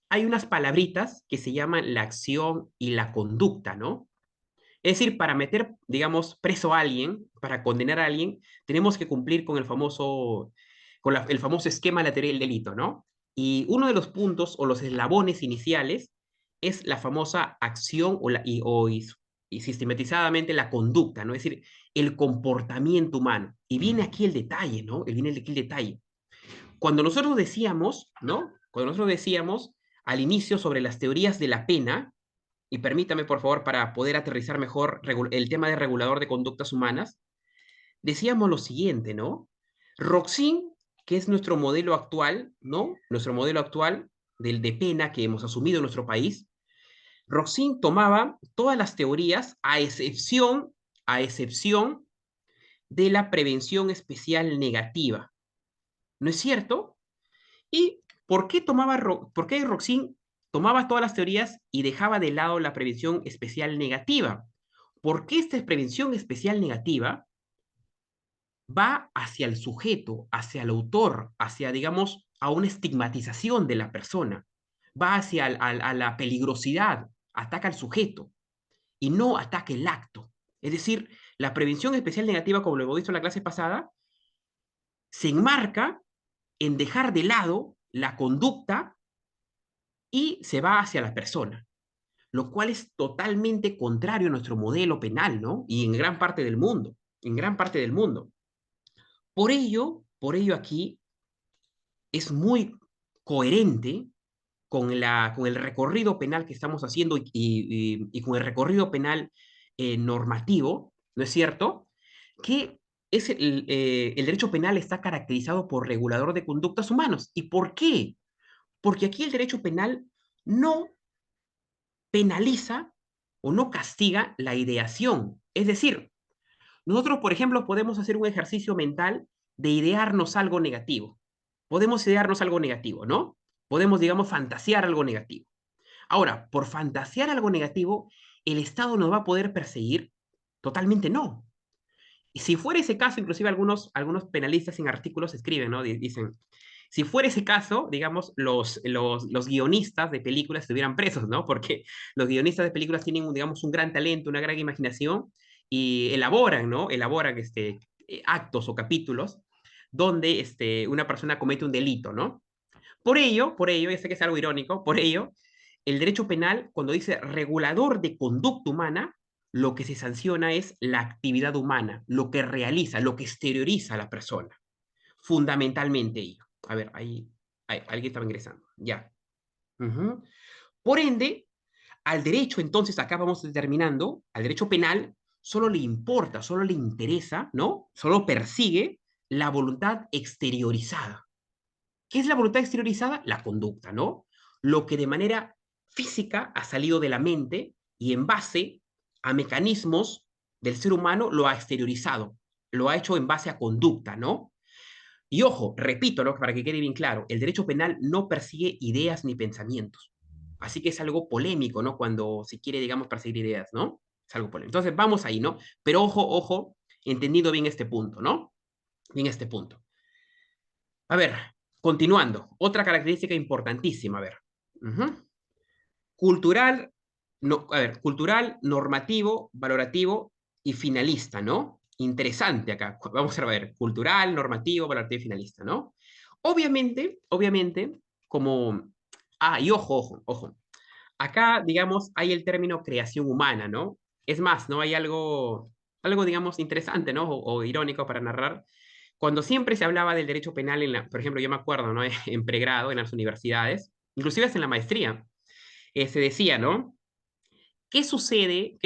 Hay unas palabritas que se llaman la acción y la conducta, ¿no? Es decir, para meter, digamos, preso a alguien, para condenar a alguien, tenemos que cumplir con el famoso esquema de la teoría del delito, ¿no? Y uno de los puntos o los eslabones iniciales es la famosa acción y sistematizadamente la conducta, ¿no? Es decir, el comportamiento humano. Y viene aquí el detalle, ¿no? Y viene aquí el detalle. Cuando nosotros decíamos, ¿no? Cuando nosotros decíamos al inicio sobre las teorías de la pena, y permítame por favor para poder aterrizar mejor el tema de regulador de conductas humanas, decíamos lo siguiente, ¿no? Roxin, que es nuestro modelo actual, ¿no? Nuestro modelo actual del de pena que hemos asumido en nuestro país, Roxin tomaba todas las teorías a excepción de la prevención especial negativa. ¿No es cierto? ¿Y por qué Roxin tomaba todas las teorías y dejaba de lado la prevención especial negativa? Porque esta prevención especial negativa va hacia el sujeto, hacia el autor, hacia, digamos, a una estigmatización de la persona, va hacia a la peligrosidad, ataca al sujeto y no ataca el acto. Es decir, la prevención especial negativa, como lo hemos visto en la clase pasada, se enmarca en dejar de lado la conducta y se va hacia la persona, lo cual es totalmente contrario a nuestro modelo penal, ¿no? Y en gran parte del mundo, en gran parte del mundo. Por ello aquí es muy coherente con el recorrido penal que estamos haciendo y con el recorrido penal normativo, ¿no es cierto? Que el derecho penal está caracterizado por regulador de conductas humanas. ¿Y por qué? Porque aquí el derecho penal no penaliza o no castiga la ideación. Es decir, nosotros, por ejemplo, podemos hacer un ejercicio mental de idearnos algo negativo. Podemos idearnos algo negativo, ¿no? Podemos, digamos, fantasear algo negativo. Ahora, por fantasear algo negativo, ¿el Estado nos va a poder perseguir? Totalmente no. Y si fuera ese caso, inclusive algunos penalistas en artículos escriben, ¿no? Dicen, si fuera ese caso, digamos, los guionistas de películas estuvieran presos, ¿no? Porque los guionistas de películas tienen, digamos, un gran talento, una gran imaginación y elaboran, ¿no? Elaboran actos o capítulos donde una persona comete un delito, ¿no? Por ello, ya sé que es algo irónico, por ello, el derecho penal, cuando dice regulador de conducta humana, lo que se sanciona es la actividad humana, lo que realiza, lo que exterioriza a la persona. Fundamentalmente ello. A ver, alguien estaba ingresando. Ya. Ujú. Por ende, al derecho, entonces, acá vamos determinando, al derecho penal solo le importa, solo le interesa, ¿no? Solo persigue la voluntad exteriorizada. ¿Qué es la voluntad exteriorizada? La conducta, ¿no? Lo que de manera física ha salido de la mente y en base a mecanismos del ser humano lo ha exteriorizado, lo ha hecho en base a conducta, ¿no? Y ojo, repito, ¿no? Para que quede bien claro, el derecho penal no persigue ideas ni pensamientos. Así que es algo polémico, ¿no? Cuando se quiere, digamos, perseguir ideas, ¿no? Es algo polémico. Entonces, vamos ahí, ¿no? Pero ojo, ojo, entendido bien este punto, ¿no? Bien este punto. A ver, continuando. Otra característica importantísima, a ver. Ujú. Cultural, no, a ver, cultural, normativo, valorativo y finalista, ¿no? Interesante acá. Vamos a ver, cultural, normativo, valorativo y finalista, ¿no? Obviamente, como... Ah, y ojo, ojo, ojo. Acá, digamos, hay el término creación humana, ¿no? Es más, ¿no? Hay algo digamos, interesante, ¿no? O irónico para narrar. Cuando siempre se hablaba del derecho penal, por ejemplo, yo me acuerdo, ¿no? En pregrado, en las universidades, inclusive hasta en la maestría, se decía, ¿no? Qué sucede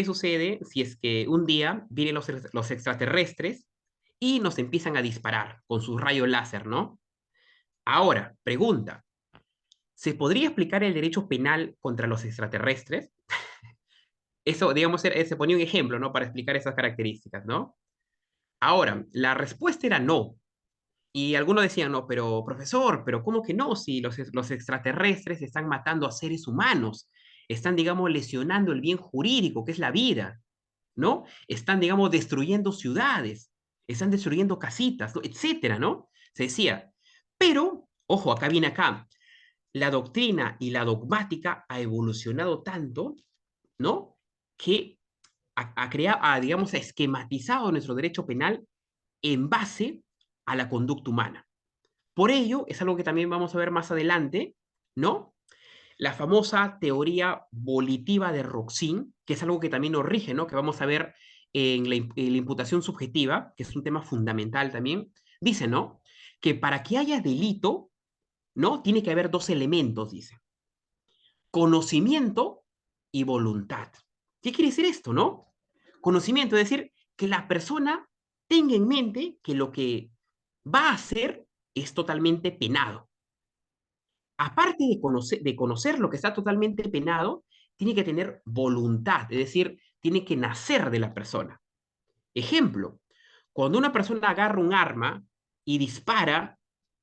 si es que un día vienen los extraterrestres y nos empiezan a disparar con sus rayos láser, ¿no? Ahora, pregunta, ¿se podría explicar el derecho penal contra los extraterrestres? Eso, digamos, se ponía un ejemplo, ¿no? Para explicar esas características, ¿no? Ahora, la respuesta era no. Y algunos decían, no, pero profesor, pero ¿cómo que no? Si los extraterrestres están matando a seres humanos, están, digamos, lesionando el bien jurídico, que es la vida, ¿no? Están, digamos, destruyendo ciudades, están destruyendo casitas, ¿no? Etcétera, ¿no? Se decía. Pero, ojo, acá, la doctrina y la dogmática ha evolucionado tanto, ¿no? Que digamos, ha esquematizado nuestro derecho penal en base a la conducta humana. Por ello, es algo que también vamos a ver más adelante, ¿no? La famosa teoría volitiva de Roxin, que es algo que también nos rige, ¿no? Que vamos a ver en la imputación subjetiva, que es un tema fundamental también, dice, ¿no? Que para que haya delito, ¿no? Tiene que haber dos elementos, dice. Conocimiento y voluntad. ¿Qué quiere decir esto, no? Conocimiento, es decir, que la persona tenga en mente que lo que va a hacer es totalmente penado. Aparte de conocer lo que está totalmente penado, tiene que tener voluntad, es decir, tiene que nacer de la persona. Ejemplo, cuando una persona agarra un arma y dispara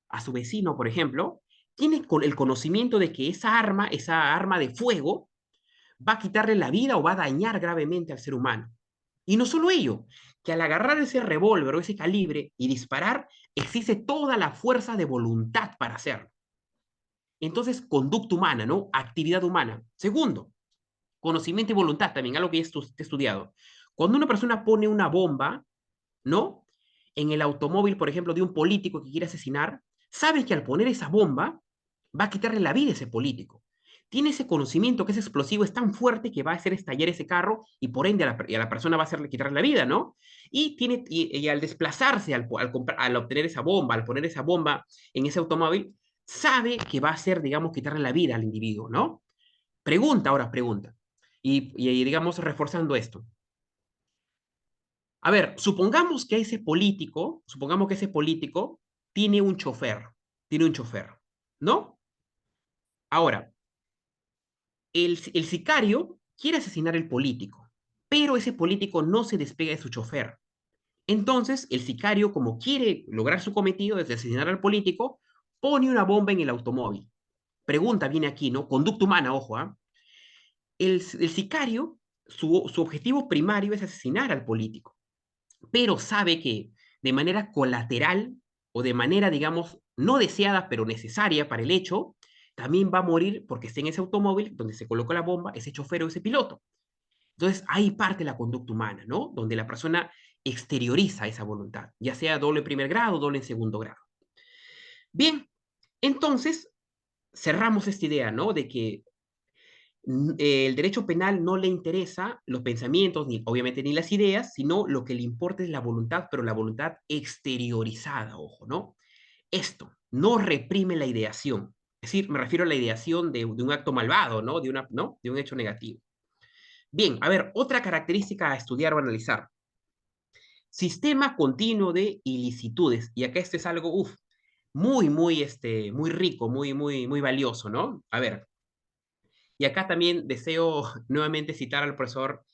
a su vecino, por ejemplo, tiene el conocimiento de que esa arma de fuego, va a quitarle la vida o va a dañar gravemente al ser humano. Y no solo ello, que al agarrar ese revólver o ese calibre y disparar, existe toda la fuerza de voluntad para hacerlo. Entonces, conducta humana, ¿no? Actividad humana. Segundo, conocimiento y voluntad también, algo que ya he estudiado. Cuando una persona pone una bomba, ¿no? En el automóvil, por ejemplo, de un político que quiere asesinar, sabe que al poner esa bomba va a quitarle la vida a ese político. Tiene ese conocimiento que ese explosivo es tan fuerte que va a hacer estallar ese carro y por ende a la persona va a hacerle quitarle la vida, ¿no? Y al desplazarse, al obtener esa bomba, al poner esa bomba en ese automóvil, sabe que va a hacer, digamos, quitarle la vida al individuo, ¿no? Pregunta, ahora pregunta. Digamos, reforzando esto. A ver, supongamos que ese político tiene un chofer, ¿no? Ahora, el sicario quiere asesinar al político, pero ese político no se despega de su chofer. Entonces, el sicario, como quiere lograr su cometido de asesinar al político, pone una bomba en el automóvil. Pregunta viene aquí, ¿no? Conducta humana, ojo, ¿ah? El sicario, su objetivo primario es asesinar al político, pero sabe que de manera colateral o de manera, digamos, no deseada, pero necesaria para el hecho, también va a morir porque está en ese automóvil donde se colocó la bomba, ese chofer o ese piloto. Entonces, ahí parte la conducta humana, ¿no? Donde la persona exterioriza esa voluntad, ya sea doble primer grado, doble en segundo grado. Bien, entonces cerramos esta idea, ¿no? De que el derecho penal no le interesa los pensamientos, ni obviamente ni las ideas, sino lo que le importa es la voluntad, pero la voluntad exteriorizada, ojo, ¿no? Esto no reprime la ideación. Es decir, me refiero a la ideación de un acto malvado, ¿no? ¿no? De un hecho negativo. Bien, a ver, otra característica a estudiar o analizar. Sistema continuo de ilicitudes. Y acá esto es algo, muy rico, muy valioso, ¿no? A ver, y acá también deseo nuevamente citar al profesor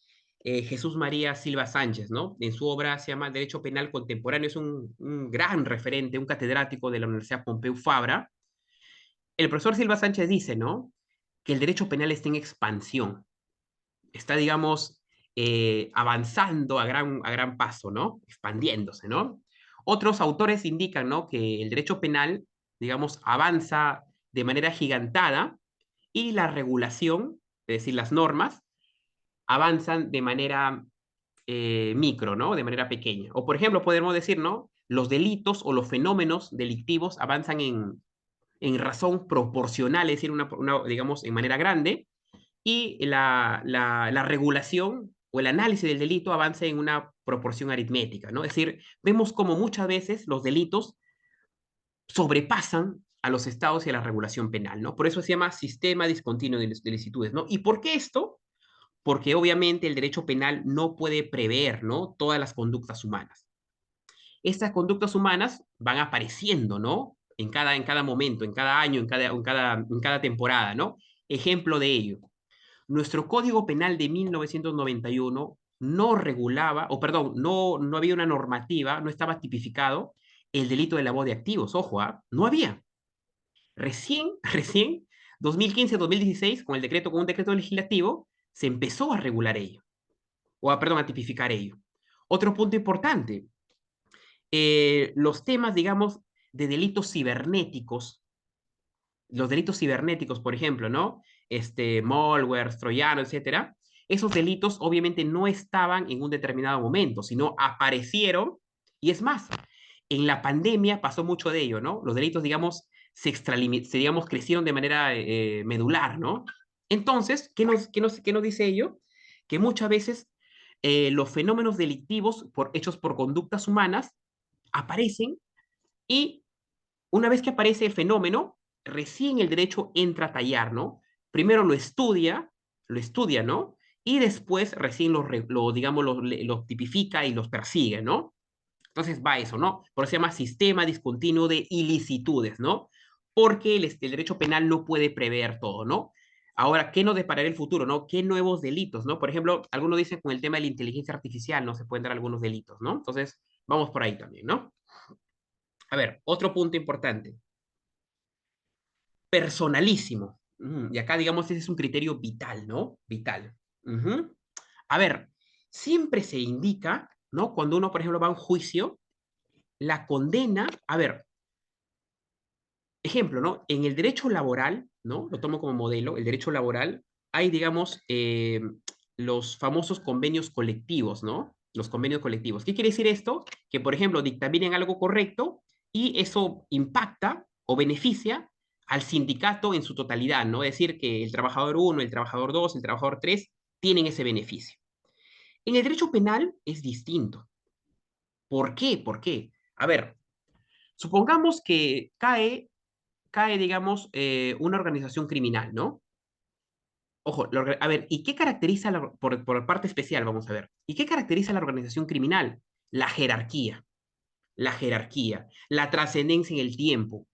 Jesús María Silva Sánchez, ¿no? En su obra se llama Derecho Penal Contemporáneo, es un gran referente, un catedrático de la Universidad Pompeu Fabra. El profesor Silva Sánchez dice, ¿no? Que el derecho penal está en expansión, está, digamos, avanzando a gran paso, ¿no? Expandiéndose, ¿no? Otros autores indican, ¿no? Que el derecho penal, digamos, avanza de manera gigantada y la regulación, es decir, las normas, avanzan de manera micro, ¿no? De manera pequeña. O, por ejemplo, podemos decir, ¿no? Los delitos o los fenómenos delictivos avanzan en razón proporcional, es decir, digamos, en manera grande, y la regulación o el análisis del delito avanza en una proporción aritmética, ¿no? Es decir, vemos como muchas veces los delitos sobrepasan a los estados y a la regulación penal, ¿no? Por eso se llama sistema discontinuo de licitudes, ¿no? ¿Y por qué esto? Porque obviamente el derecho penal no puede prever, ¿no? Todas las conductas humanas. Estas conductas humanas van apareciendo, ¿no? En cada momento, en cada año, en cada temporada, ¿no? Ejemplo de ello. Nuestro Código Penal de 1991 no regulaba, o perdón, no había una normativa, no estaba tipificado el delito de lavado de activos. Ojo, ¿ah? No había. Recién, 2015-2016, con un decreto legislativo, se empezó a regular ello, perdón, a tipificar ello. Otro punto importante, los temas, digamos, de delitos cibernéticos, por ejemplo, ¿no? Malware, troyano, etcétera. Esos delitos obviamente no estaban en un determinado momento, sino aparecieron, y es más, En la pandemia pasó mucho de ello, ¿no? Los delitos, digamos, digamos, crecieron de manera medular, ¿no? Entonces, ¿qué nos dice ello? Que muchas veces los fenómenos delictivos hechos por conductas humanas aparecen y una vez que aparece el fenómeno, recién el derecho entra a tallar, ¿no? Primero lo estudia, ¿no? Y después recién digamos, los tipifica y los persigue, ¿no? Entonces va eso, ¿no? Por eso se llama sistema discontinuo de ilicitudes, ¿no? Porque el derecho penal no puede prever todo, ¿no? Ahora, ¿qué nos deparará el futuro, no? ¿Qué nuevos delitos, no? Por ejemplo, algunos dicen con el tema de la inteligencia artificial no se pueden dar algunos delitos, ¿no? Entonces, vamos por ahí también, ¿no? A ver, otro punto importante. Personalísimo. Y acá, digamos, ese es un criterio vital, ¿no? Vital. Ujú. A ver, siempre se indica, ¿no? Cuando uno, por ejemplo, va a un juicio, la condena, a ver, ejemplo, ¿no? En el derecho laboral, ¿no? Lo tomo como modelo, el derecho laboral, hay, digamos, los famosos convenios colectivos, ¿no? Los convenios colectivos. ¿Qué quiere decir esto? Que, por ejemplo, dictaminen algo correcto y eso impacta o beneficia al sindicato en su totalidad, ¿no? Es decir, que el trabajador uno, el trabajador 2, el trabajador 3 tienen ese beneficio. En el derecho penal es distinto. ¿Por qué? ¿Por qué? A ver, supongamos que digamos, una organización criminal, ¿no? Ojo, a ver, ¿y qué caracteriza, por parte especial, vamos a ver, ¿y qué caracteriza la organización criminal? La jerarquía, la trascendencia en el tiempo.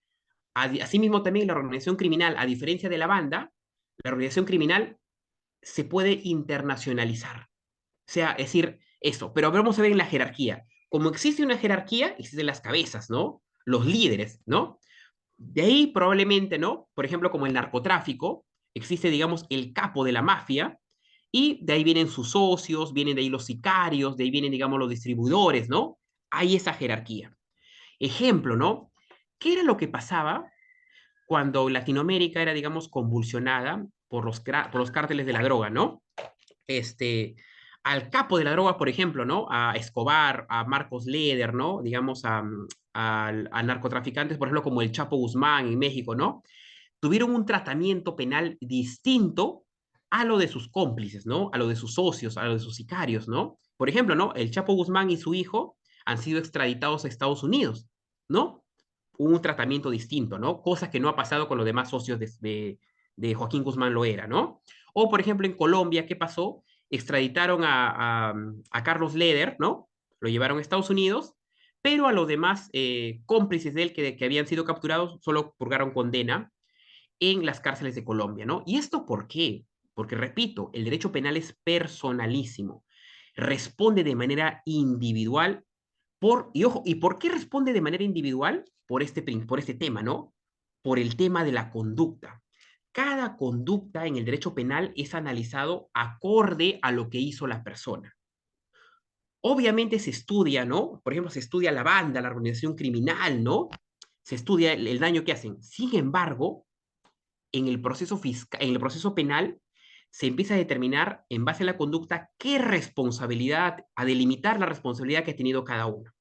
Asimismo, también la organización criminal, a diferencia de la banda, la organización criminal se puede internacionalizar. O sea, es decir, eso, pero vamos a ver en la jerarquía. Como existe una jerarquía, existen las cabezas, ¿no? Los líderes, ¿no? De ahí probablemente, ¿no? Por ejemplo, como el narcotráfico, existe, digamos, el capo de la mafia, y de ahí vienen sus socios, vienen de ahí los sicarios, de ahí vienen, digamos, los distribuidores, ¿no? Hay esa jerarquía. Ejemplo, ¿no? ¿Qué era lo que pasaba cuando Latinoamérica era, digamos, convulsionada por los cárteles de la droga, ¿no? Este, al capo de la droga, por ejemplo, ¿no? A Escobar, a Marcos Leder, ¿no? Digamos, a narcotraficantes, por ejemplo, como el Chapo Guzmán en México, ¿no? Tuvieron un tratamiento penal distinto a lo de sus cómplices, ¿no? A lo de sus socios, a lo de sus sicarios, ¿no? Por ejemplo, ¿no? El Chapo Guzmán y su hijo han sido extraditados a Estados Unidos, ¿no? Un tratamiento distinto, ¿no? Cosa que no ha pasado con los demás socios de Joaquín Guzmán Loera, ¿no? O, por ejemplo, en Colombia, ¿qué pasó? Extraditaron a Carlos Leder, ¿no? Lo llevaron a Estados Unidos, pero a los demás cómplices de él que habían sido capturados solo purgaron condena en las cárceles de Colombia, ¿no? ¿Y esto por qué? Porque, repito, el derecho penal es personalísimo, responde de manera individual y ojo, ¿y por qué responde de manera individual? Por este tema, ¿no? Por el tema de la conducta. Cada conducta en el derecho penal es analizado acorde a lo que hizo la persona. Obviamente se estudia, ¿no? Por ejemplo, se estudia la banda, la organización criminal, ¿no? Se estudia el daño que hacen. Sin embargo, en el proceso penal se empieza a determinar en base a la conducta qué responsabilidad, a delimitar la responsabilidad que ha tenido cada uno,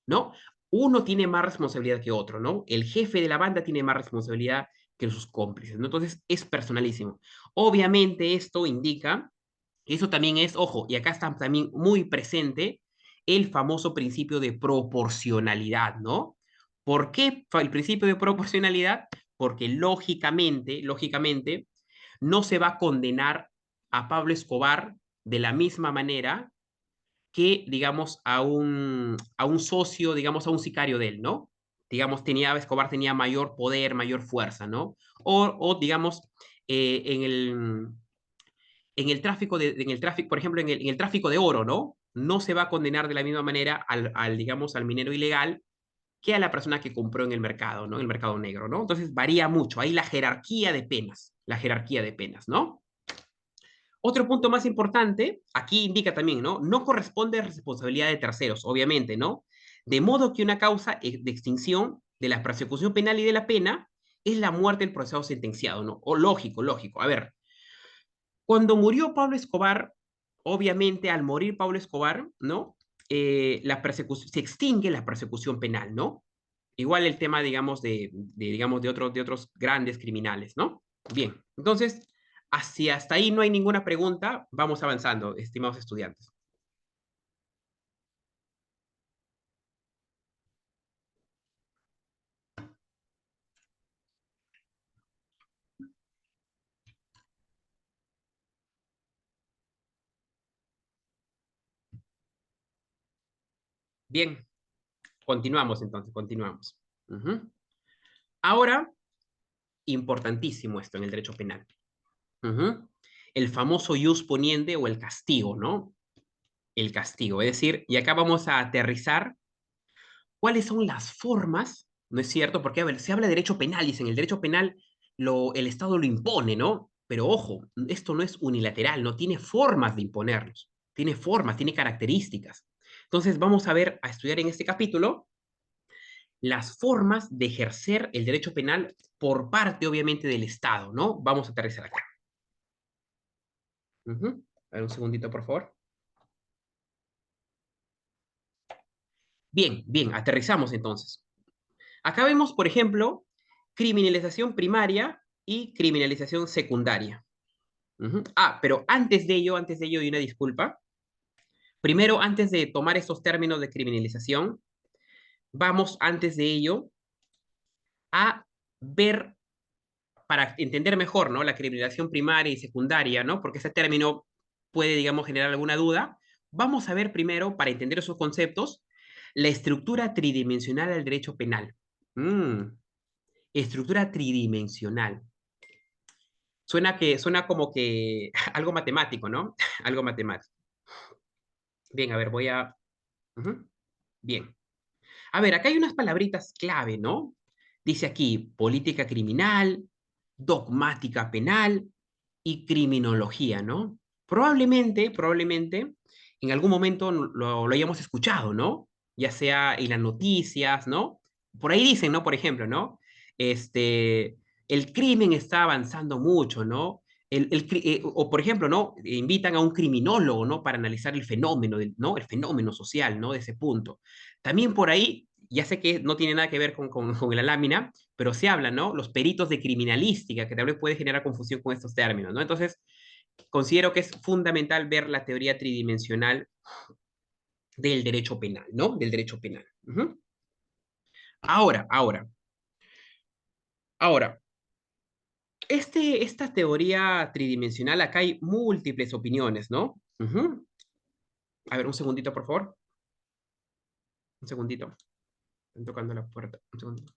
¿no? Uno tiene más responsabilidad que otro, ¿no? El jefe de la banda tiene más responsabilidad que sus cómplices, ¿no? Entonces es personalísimo. Obviamente esto indica que eso también es, ojo, y acá está también muy presente el famoso principio de proporcionalidad, ¿no? ¿Por qué el principio de proporcionalidad? Porque lógicamente, no se va a condenar a Pablo Escobar de la misma manera que, digamos, a un socio, digamos, a un sicario de él, ¿no? Digamos, Escobar tenía mayor poder, mayor fuerza, ¿no? Digamos, en el tráfico, por ejemplo, en el tráfico de oro, ¿no? No se va a condenar de la misma manera digamos, al minero ilegal que a la persona que compró en el mercado, ¿no? En el mercado negro, ¿no? Entonces varía mucho. Ahí la jerarquía de penas, ¿no? Otro punto más importante, aquí indica también, ¿no? No corresponde a responsabilidad de terceros, obviamente, ¿no? De modo que una causa de extinción de la persecución penal y de la pena es la muerte del procesado sentenciado, ¿no? O lógico, lógico. A ver, cuando murió Pablo Escobar, obviamente al morir Pablo Escobar, ¿no? se extingue la persecución penal, ¿no? Igual el tema, digamos, digamos, de otros grandes criminales, ¿no? Bien, entonces, hasta ahí no hay ninguna pregunta. Vamos avanzando, estimados estudiantes. Bien, continuamos entonces, continuamos. Ujú. Ahora, importantísimo esto en el derecho penal. Ujú. El famoso ius poniende o el castigo, ¿no? El castigo, es decir, y acá vamos a aterrizar cuáles son las formas, ¿no es cierto? Porque, a ver, se habla de derecho penal, y en el derecho penal el Estado lo impone, ¿no? Pero ojo, esto no es unilateral, no tiene formas de imponerlos, tiene formas, tiene características. Entonces vamos a ver, a estudiar en este capítulo las formas de ejercer el derecho penal por parte, obviamente, del Estado, ¿no? Vamos a aterrizar acá. Ujú. A ver, un segundito, por favor. Bien, bien, aterrizamos entonces. Acá vemos, por ejemplo, criminalización primaria y criminalización secundaria. Ujú. Ah, pero antes de ello, y una disculpa. Primero, antes de tomar estos términos de criminalización, vamos antes de ello a ver, para entender mejor, ¿no? La criminalización primaria y secundaria, ¿no? Porque ese término puede, digamos, generar alguna duda. Vamos a ver primero, para entender esos conceptos, la estructura tridimensional del derecho penal. Mm, estructura tridimensional. Suena como que algo matemático, ¿no? Algo matemático. Bien, a ver, voy a... Ujú. Bien. A ver, acá hay unas palabritas clave, ¿no? Dice aquí política criminal, dogmática penal y criminología, ¿no? Probablemente, en algún momento lo hayamos escuchado, ¿no? Ya sea en las noticias, ¿no? Por ahí dicen, ¿no? Por ejemplo, ¿no? El crimen está avanzando mucho, ¿no? O por ejemplo, ¿no? Invitan a un criminólogo, ¿no? Para analizar el fenómeno, ¿no? El fenómeno social, ¿no? De ese punto. También por ahí, ya sé que no tiene nada que ver con la lámina, pero se habla, ¿no? Los peritos de criminalística, que tal vez puede generar confusión con estos términos, ¿no? Entonces, considero que es fundamental ver la teoría tridimensional del derecho penal, ¿no? Del derecho penal. Ujú. Ahora, ahora, ahora, esta teoría tridimensional, acá hay múltiples opiniones, ¿no? Ujú. A ver, un segundito, por favor. Un segundito. Están tocando la puerta. Un segundito.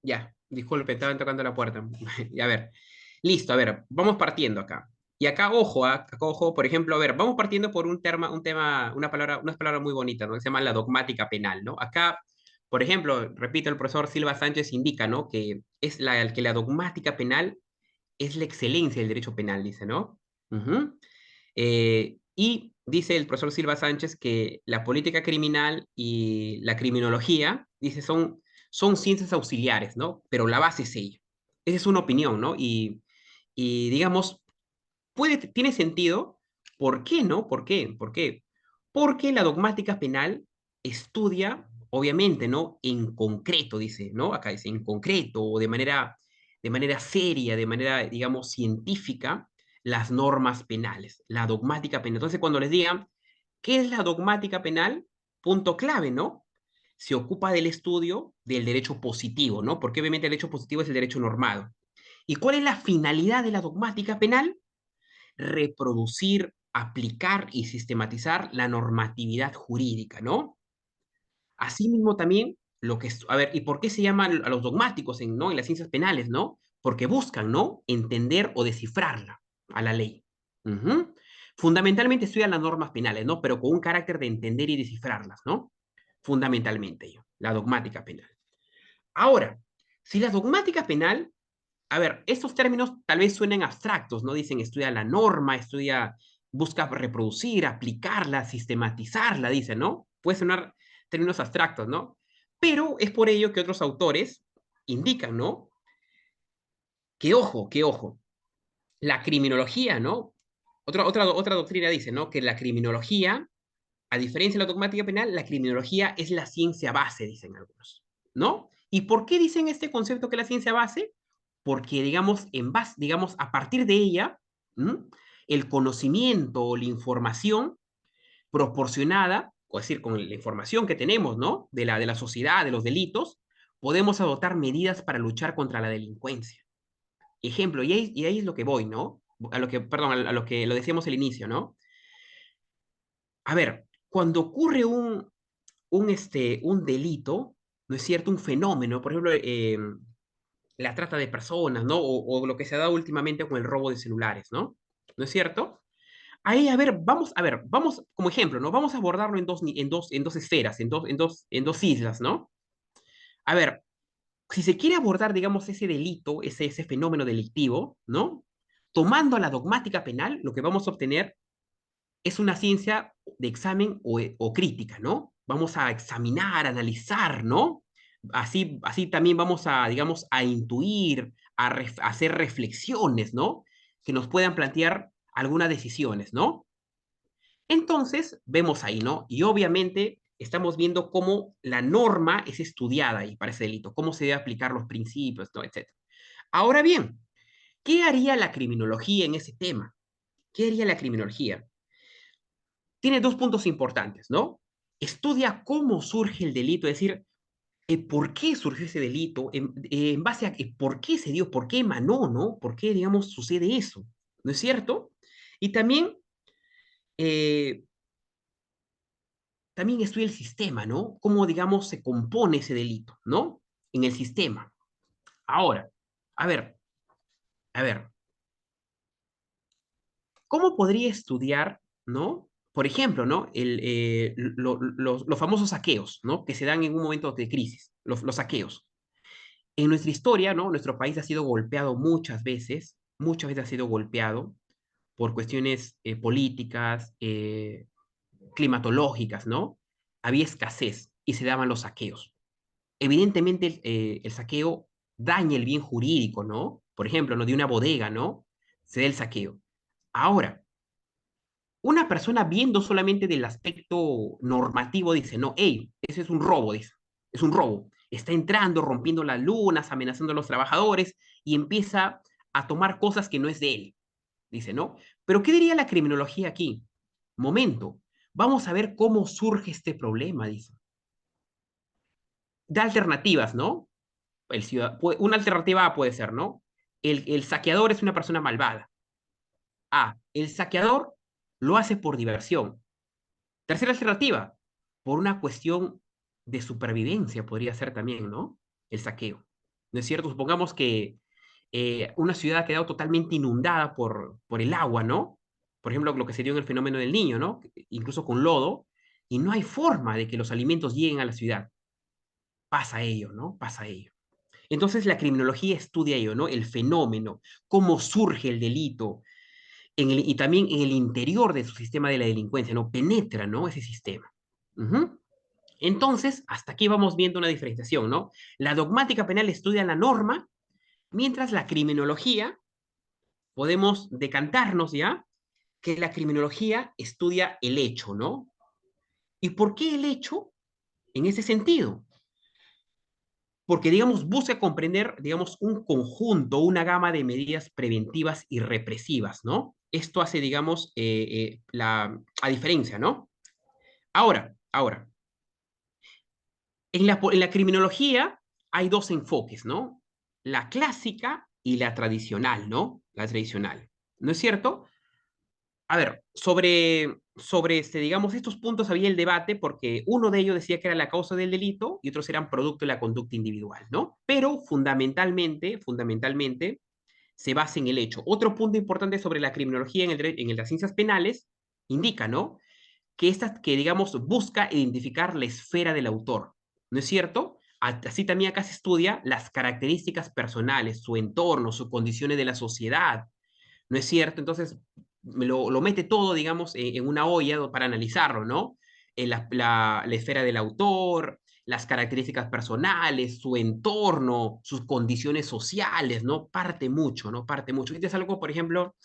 Ya, disculpe, estaban tocando la puerta. Y a ver, listo, a ver, vamos partiendo acá. Y acá, ojo, acá, ojo, por ejemplo, a ver, vamos partiendo por una palabra muy bonita, ¿no? Que se llama la dogmática penal, ¿no? Acá, por ejemplo, repito, el profesor Silva Sánchez indica, ¿no? Que la dogmática penal es la excelencia del derecho penal, dice, ¿no? Ujú. Y dice el profesor Silva Sánchez que la política criminal y la criminología, dice, son ciencias auxiliares, ¿no? Pero la base es ella. Esa es una opinión, ¿no? Y digamos, tiene sentido. ¿Por qué no? ¿Por qué? ¿Por qué? Porque la dogmática penal estudia, obviamente, ¿no? En concreto, dice, ¿no? Acá dice, en concreto, o de manera seria, de manera, digamos, científica, las normas penales, la dogmática penal. Entonces, cuando les digan, ¿qué es la dogmática penal? Punto clave, ¿no? Se ocupa del estudio del derecho positivo, ¿no? Porque obviamente el derecho positivo es el derecho normado. ¿Y cuál es la finalidad de la dogmática penal? Reproducir, aplicar y sistematizar la normatividad jurídica, ¿no? Asimismo también, a ver, ¿y por qué se llaman a los dogmáticos ¿no? en las ciencias penales, ¿no? Porque buscan, ¿no? Entender o descifrarla a la ley. Ujú. Fundamentalmente estudian las normas penales, ¿no? Pero con un carácter de entender y descifrarlas, ¿no? Fundamentalmente ello, la dogmática penal. Ahora, si la dogmática penal, a ver, estos términos tal vez suenen abstractos, ¿no? Dicen estudia la norma, estudia, busca reproducir, aplicarla, sistematizarla, dicen, ¿no? Puede sonar términos abstractos, ¿no? Pero es por ello que otros autores indican, ¿no? Que ojo, la criminología, ¿no? Otra doctrina dice, ¿no? Que la criminología, a diferencia de la dogmática penal, la criminología es la ciencia base, dicen algunos, ¿no? ¿Y por qué dicen este concepto que es la ciencia base? Porque, digamos, digamos, a partir de ella, ¿m? El conocimiento o la información proporcionada, o es decir, con la información que tenemos, ¿no? De la sociedad, de los delitos, podemos adoptar medidas para luchar contra la delincuencia. Ejemplo, y ahí es lo que voy, ¿no? A lo que, perdón, a lo que lo decíamos al inicio, ¿no? A ver, cuando ocurre un delito, ¿no es cierto? Un fenómeno, por ejemplo, la trata de personas, ¿no? O lo que se ha dado últimamente con el robo de celulares, ¿no? ¿No es cierto? Ahí, a ver, vamos como ejemplo, ¿no? Vamos a abordarlo en dos esferas, en dos islas, ¿no? A ver, si se quiere abordar, digamos, ese delito, ese fenómeno delictivo, ¿no? Tomando la dogmática penal, lo que vamos a obtener es una ciencia de examen o crítica, ¿no? Vamos a examinar, analizar, ¿no? Así también vamos a, digamos, a intuir, a hacer reflexiones, ¿no? Que nos puedan plantear algunas decisiones, ¿no? Entonces, vemos ahí, ¿no? Y obviamente estamos viendo cómo la norma es estudiada ahí para ese delito, cómo se debe aplicar los principios, ¿no? Etcétera. Ahora bien, ¿qué haría la criminología en ese tema? ¿Qué haría la criminología? Tiene dos puntos importantes, ¿no? Estudia cómo surge el delito, es decir, por qué surgió ese delito, en base a por qué se dio, por qué emanó, ¿no? ¿Por qué, digamos, sucede eso? ¿No es cierto? Y eh, también estudia el sistema, ¿no? Cómo, digamos, se compone ese delito, ¿no? En el sistema. Ahora, a ver, a ver, ¿cómo podría estudiar, ¿no? Por ejemplo, ¿no? Los famosos saqueos, ¿no? Que se dan en un momento de crisis, los saqueos. En nuestra historia, ¿no? Nuestro país ha sido golpeado muchas veces ha sido golpeado por cuestiones políticas, climatológicas, ¿no? Había escasez y se daban los saqueos. Evidentemente, el saqueo daña el bien jurídico, ¿no? Por ejemplo, ¿no? De una bodega, ¿no? Se da el saqueo. Ahora, una persona viendo solamente del aspecto normativo dice, no, hey, ese es un robo, dice, es un robo. Está entrando, rompiendo las lunas, amenazando a los trabajadores y empieza a tomar cosas que no es de él, dice, ¿no? Pero ¿qué diría la criminología aquí? Momento, vamos a ver cómo surge este problema, dice. Da alternativas, ¿no? Una alternativa A puede ser, ¿no? El saqueador es una persona malvada. A, el saqueador lo hace por diversión. Tercera alternativa, por una cuestión de supervivencia podría ser también, ¿no? El saqueo. ¿No es cierto? Supongamos que una ciudad ha quedado totalmente inundada por el agua, ¿no? Por ejemplo, lo que se dio en el fenómeno del niño, ¿no? Incluso con lodo, y no hay forma de que los alimentos lleguen a la ciudad. Pasa ello, ¿no? Pasa ello. Entonces la criminología estudia ello, ¿no? El fenómeno, cómo surge el delito, y también en el interior de su sistema de la delincuencia, ¿no? Penetra, ¿no? Ese sistema. Ujú. Entonces, hasta aquí vamos viendo una diferenciación, ¿no? La dogmática penal estudia la norma, mientras la criminología, podemos decantarnos ya, que la criminología estudia el hecho, ¿no? ¿Y por qué el hecho en ese sentido? Porque, digamos, busca comprender, digamos, un conjunto, una gama de medidas preventivas y represivas, ¿no? Esto hace, digamos, a diferencia, ¿no? Ahora, en la criminología hay dos enfoques, ¿no? La clásica y la tradicional, ¿no? La tradicional. ¿No es cierto? A ver, digamos, estos puntos había el debate porque uno de ellos decía que era la causa del delito y otros eran producto de la conducta individual, ¿no? Pero fundamentalmente, se basa en el hecho. Otro punto importante sobre la criminología en las ciencias penales indica, ¿no? Que digamos, busca identificar la esfera del autor, ¿no es cierto? Así también acá se estudia las características personales, su entorno, sus condiciones de la sociedad, ¿no es cierto? Entonces, lo mete todo, digamos, en una olla para analizarlo, ¿no? La esfera del autor, las características personales, su entorno, sus condiciones sociales, ¿no? Parte mucho, ¿no? Parte mucho. Este es algo, por ejemplo,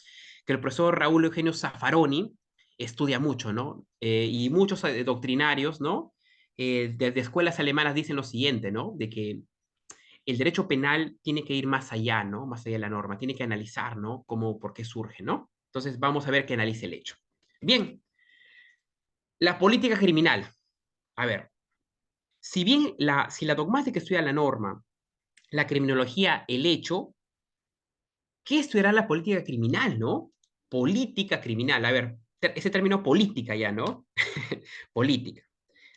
que el profesor Raúl Eugenio Zaffaroni estudia mucho, ¿no? Y muchos doctrinarios, ¿no? De escuelas alemanas dicen lo siguiente, ¿no? De que el derecho penal tiene que ir más allá, ¿no? Más allá de la norma, tiene que analizar, ¿no? Cómo, por qué surge, ¿no? Entonces vamos a ver que analice el hecho. Bien, la política criminal. A ver, si la dogmática estudia la norma, la criminología el hecho, ¿qué estudiará la política criminal, no? Política criminal. A ver, ese término política ya, ¿no? Política.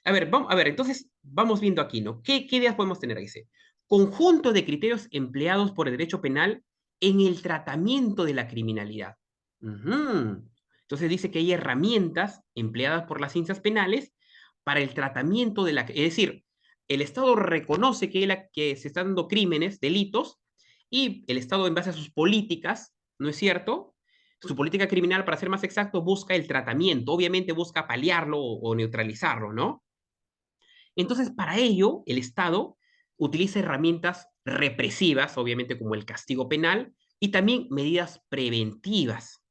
A ver, entonces vamos viendo aquí, ¿no? ¿Qué ideas podemos tener? Dice, conjunto de criterios empleados por el derecho penal en el tratamiento de la criminalidad. Ujú. Entonces dice que hay herramientas empleadas por las ciencias penales para el tratamiento de la... Es decir, el Estado reconoce que se están dando crímenes, delitos, y el Estado, en base a sus políticas, ¿no es cierto? Su política criminal, para ser más exacto, busca el tratamiento, obviamente busca paliarlo o neutralizarlo, ¿no? Entonces, para ello, el Estado utiliza herramientas represivas, obviamente como el castigo penal, y también medidas preventivas.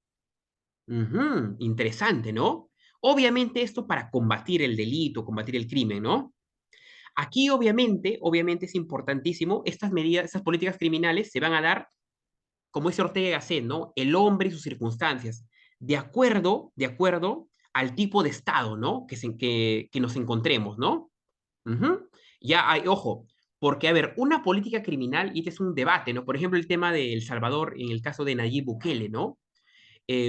Ujú, interesante, ¿no? Obviamente esto para combatir el delito, combatir el crimen, ¿no? Aquí obviamente es importantísimo, estas medidas, estas políticas criminales se van a dar, como dice Ortega y Gasset, ¿no? El hombre y sus circunstancias, de acuerdo al tipo de Estado, ¿no? Que nos encontremos, ¿no? Ujú. Ya hay, ojo, porque, a ver, una política criminal, y este es un debate, ¿no? Por ejemplo, el tema de El Salvador, en el caso de Nayib Bukele, ¿no?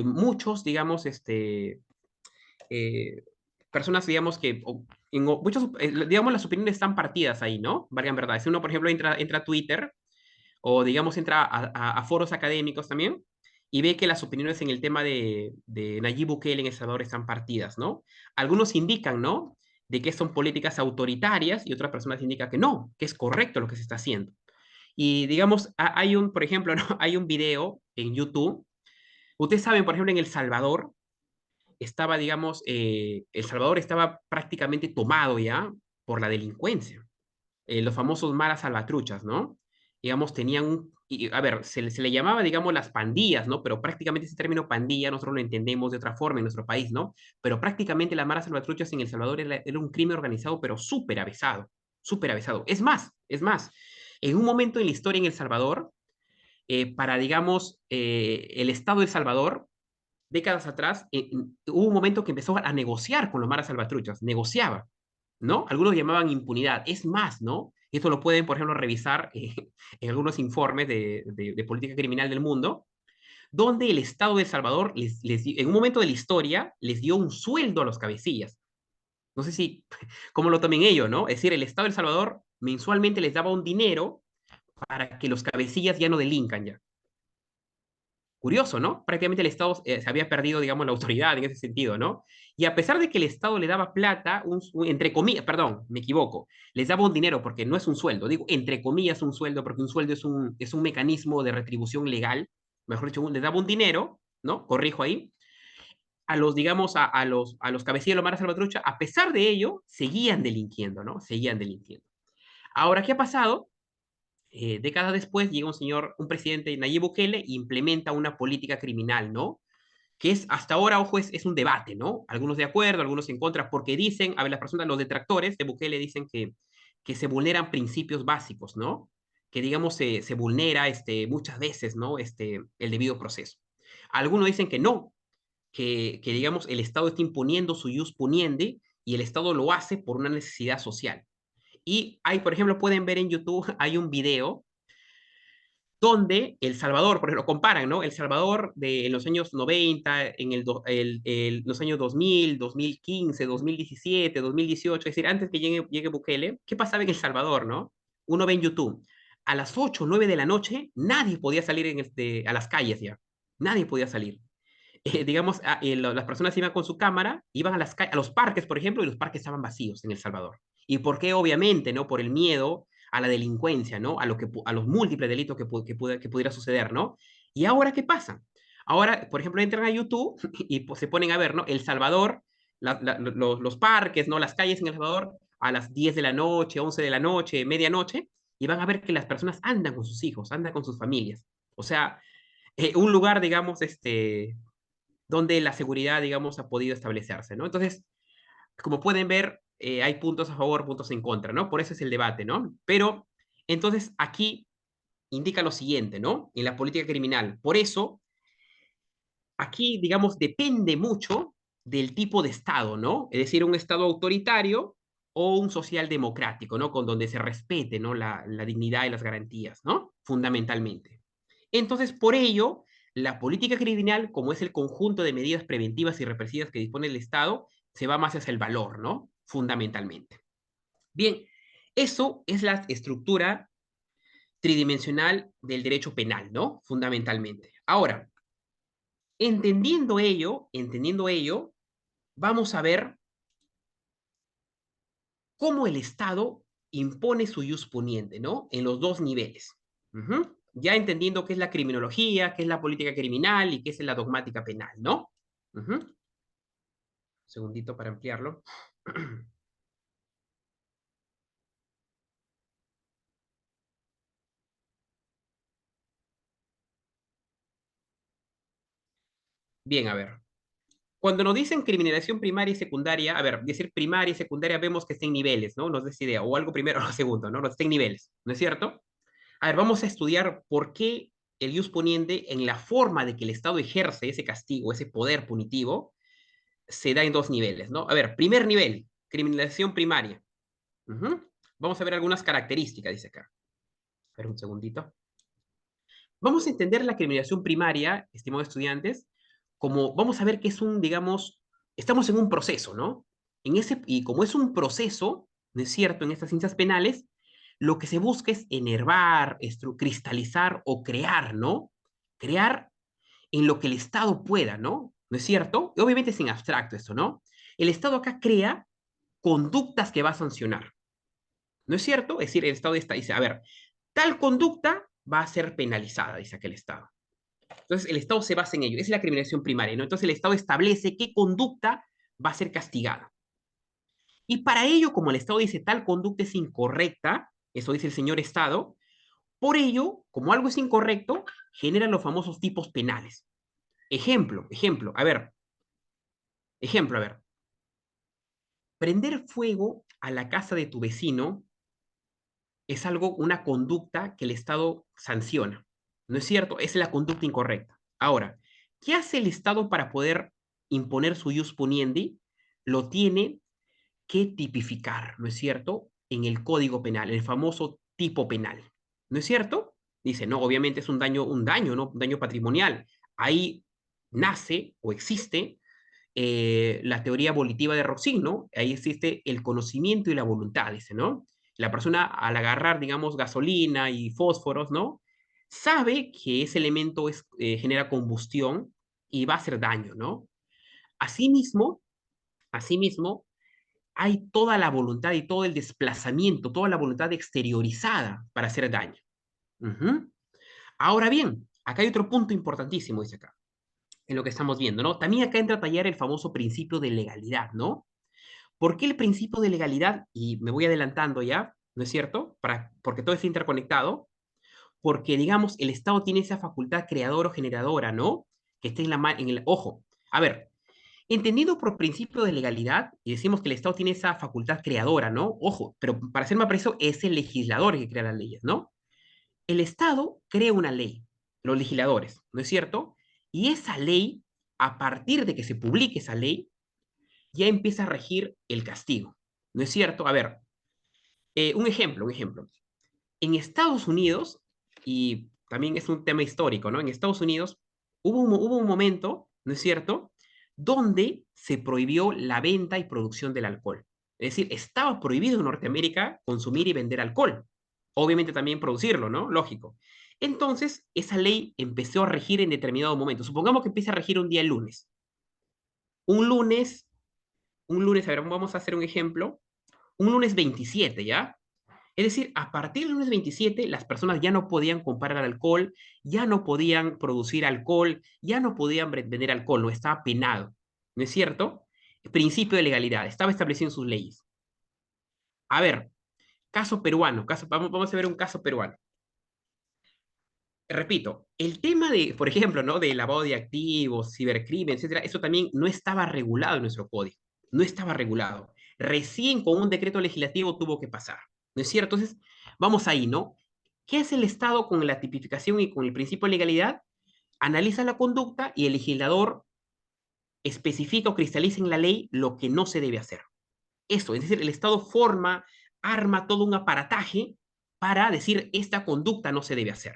Muchos, digamos, eh, personas, digamos, muchos, digamos, las opiniones están partidas ahí, ¿no? Valgan verdad. Si uno, por ejemplo, entra a Twitter o, digamos, entra a foros académicos también y ve que las opiniones en el tema de Nayib Bukele en El Salvador están partidas, ¿no? Algunos indican, ¿no? De que son políticas autoritarias y otras personas indican que no, que es correcto lo que se está haciendo. Y digamos, por ejemplo, ¿no? Hay un video en YouTube. Ustedes saben, por ejemplo, en El Salvador estaba, digamos, El Salvador estaba prácticamente tomado ya por la delincuencia, los famosos maras salvatruchas, ¿no? Digamos, a ver, se le llamaba, digamos, las pandillas, ¿no? Pero prácticamente ese término pandilla nosotros lo entendemos de otra forma en nuestro país, ¿no? Pero prácticamente las maras salvatruchas en El Salvador era un crimen organizado, pero súper avesado, súper avesado. Es más, en un momento en la historia en El Salvador, para, digamos, el Estado de El Salvador, décadas atrás, hubo un momento que empezó a negociar con los maras salvatruchas, negociaba, ¿no? Algunos llamaban impunidad. Es más, ¿no? Esto lo pueden, por ejemplo, revisar en algunos informes de política criminal del mundo, donde el Estado de El Salvador, en un momento de la historia, les dio un sueldo a los cabecillas. No sé si, cómo lo tomen ellos, ¿no? Es decir, el Estado de El Salvador mensualmente les daba un dinero para que los cabecillas ya no delincan ya. Curioso, ¿no? Prácticamente el Estado se había perdido, digamos, la autoridad en ese sentido, ¿no? Y a pesar de que el Estado le daba plata, entre comillas, perdón, me equivoco, les daba un dinero porque no es un sueldo, digo, entre comillas un sueldo, porque un sueldo es un mecanismo de retribución legal, mejor dicho, les daba un dinero, ¿no? Corrijo ahí, digamos, a los cabecillas de los maras salvatrucha, a pesar de ello, seguían delinquiendo, ¿no? Seguían delinquiendo. Ahora, ¿qué ha pasado? Décadas después llega un presidente Nayib Bukele, e implementa una política criminal, ¿no? Que es hasta ahora, ojo, es un debate, ¿no? Algunos de acuerdo, algunos en contra, porque dicen, a ver, las personas, los detractores de Bukele dicen que se vulneran principios básicos, ¿no? Que, digamos, se vulnera muchas veces, ¿no? El debido proceso. Algunos dicen que no, que, digamos, el Estado está imponiendo su ius puniendi y el Estado lo hace por una necesidad social. Y hay, por ejemplo, pueden ver en YouTube, hay un video donde El Salvador, por ejemplo, comparan, ¿no? El Salvador en los años 90, los años 2000, 2015, 2017, 2018, es decir, antes que llegue Bukele, ¿qué pasaba en El Salvador, no? Uno ve en YouTube. a las 8 o 9 de la noche, nadie podía salir a las calles ya. Nadie podía salir. Digamos, las personas iban con su cámara, iban a los parques, por ejemplo, y los parques estaban vacíos en El Salvador. ¿Y por qué? Obviamente, ¿no? Por el miedo a la delincuencia, ¿no? A los múltiples delitos que pudiera suceder, ¿no? ¿Y ahora qué pasa? Ahora, por ejemplo, entran a YouTube y pues, se ponen a ver, ¿no? El Salvador, los parques, ¿no? Las calles en El Salvador a las 10 de la noche, 11 de la noche, medianoche, y van a ver que las personas andan con sus hijos, andan con sus familias. O sea, un lugar, digamos, donde la seguridad, digamos, ha podido establecerse, ¿no? Entonces, como pueden ver, hay puntos a favor, puntos en contra, ¿no? Por eso es el debate, ¿no? Pero, entonces, aquí indica lo siguiente, ¿no? En la política criminal. Por eso, aquí, digamos, depende mucho del tipo de Estado, ¿no? Es decir, un Estado autoritario o un social democrático, ¿no? Con donde se respete, ¿no? La dignidad y las garantías, ¿no? Fundamentalmente. Entonces, por ello, la política criminal, como es el conjunto de medidas preventivas y represivas que dispone el Estado, se va más hacia el valor, ¿no? Fundamentalmente. Bien, eso es la estructura tridimensional del derecho penal, ¿no? Fundamentalmente. Ahora, entendiendo ello, vamos a ver cómo el Estado impone su ius poniente, ¿no? En los dos niveles. Ujú. Ya entendiendo qué es la criminología, qué es la política criminal y qué es la dogmática penal, ¿no? Ujú. Segundito para ampliarlo. Bien, a ver. Cuando nos dicen criminalización primaria y secundaria, a ver, decir primaria y secundaria vemos que está en niveles, ¿no? Nos da esa idea, o algo primero o lo segundo, ¿no? Está en niveles, ¿no es cierto? A ver, vamos a estudiar por qué el ius poniente en la forma de que el Estado ejerce ese castigo, ese poder punitivo, se da en dos niveles, ¿no? A ver, primer nivel, criminalización primaria. Ujú. Vamos a ver algunas características, dice acá. A ver, un segundito. Vamos a entender la criminalización primaria, estimados estudiantes, como vamos a ver que es un, digamos, estamos en un proceso, ¿no? Y como es un proceso, ¿no es cierto? En estas ciencias penales, lo que se busca es enervar, cristalizar o crear, ¿no? Crear en lo que el Estado pueda, ¿no? ¿No es cierto? Y obviamente es en abstracto esto, ¿no? El Estado acá crea conductas que va a sancionar, ¿no es cierto? Es decir, el Estado dice, a ver, tal conducta va a ser penalizada, dice aquel Estado. Entonces, el Estado se basa en ello. Es la criminalización primaria, ¿no? Entonces, el Estado establece qué conducta va a ser castigada. Y para ello, como el Estado dice tal conducta es incorrecta, eso dice el señor Estado, por ello, como algo es incorrecto, generan los famosos tipos penales. A ver, prender fuego a la casa de tu vecino es algo, una conducta que el Estado sanciona. ¿No es cierto? Es la conducta incorrecta. Ahora, ¿qué hace el Estado para poder imponer su ius poniendi? Lo tiene que tipificar, ¿no es cierto? En el Código Penal, el famoso tipo penal. ¿No es cierto? Dice, no, obviamente es un daño, ¿no? Un daño patrimonial. Ahí nace o existe la teoría volitiva de Roxin, ¿no? Ahí existe el conocimiento y la voluntad, dice, ¿no? La persona al agarrar, digamos, gasolina y fósforos, ¿no? Sabe que ese elemento genera combustión y va a hacer daño, ¿no? Asimismo, asimismo, hay toda la voluntad y todo el desplazamiento, toda la voluntad exteriorizada para hacer daño. Ujú. Ahora bien, acá hay otro punto importantísimo, dice acá, en lo que estamos viendo, ¿no? También acá entra a tallar el famoso principio de legalidad, ¿no? ¿Por qué el principio de legalidad? Y me voy adelantando ya, ¿no es cierto? Porque todo está interconectado, porque, digamos, el Estado tiene esa facultad creadora o generadora, ¿no? Que está en el ojo. A ver, entendido por principio de legalidad, y decimos que el Estado tiene esa facultad creadora, ¿no? Ojo, pero para ser más preciso, es el legislador el que crea las leyes, ¿no? El Estado crea una ley, los legisladores, ¿no es cierto? Y esa ley, a partir de que se publique esa ley, ya empieza a regir el castigo. ¿No es cierto? A ver, un ejemplo. En Estados Unidos, y también es un tema histórico, ¿no? En Estados Unidos hubo un momento, ¿no es cierto?, donde se prohibió la venta y producción del alcohol. Es decir, estaba prohibido en Norteamérica consumir y vender alcohol. obviamente también producirlo, ¿no? Lógico. Entonces, esa ley empezó a regir en determinado momento. Supongamos que empieza a regir un día el lunes. Un lunes, a ver, vamos a hacer un ejemplo. Un lunes 27, ¿ya? Es decir, a partir del lunes 27, las personas ya no podían comprar alcohol, ya no podían producir alcohol, ya no podían vender alcohol, no estaba penado. ¿No es cierto? El principio de legalidad, estaba establecido en sus leyes. A ver, caso peruano, vamos a ver un caso peruano. Repito, el tema de, por ejemplo, ¿no? De lavado de activos, cibercrimen, etcétera, eso también no estaba regulado en nuestro código. No estaba regulado. Recién con un decreto legislativo tuvo que pasar. ¿No es cierto? Entonces, vamos ahí, ¿no? ¿Qué hace el Estado con la tipificación y con el principio de legalidad? Analiza la conducta y el legislador especifica o cristaliza en la ley lo que no se debe hacer. Eso, es decir, el Estado arma todo un aparataje para decir esta conducta no se debe hacer.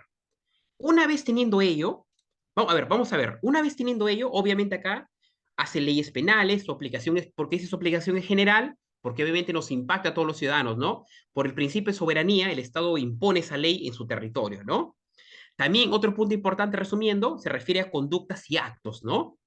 Una vez teniendo ello, vamos a ver, una vez teniendo ello, obviamente acá hace leyes penales, su aplicación es, porque dice su aplicación es general, porque obviamente nos impacta a todos los ciudadanos, ¿no? Por el principio de soberanía, el Estado impone esa ley en su territorio, ¿no? También otro punto importante, resumiendo, se refiere a conductas y actos, ¿no?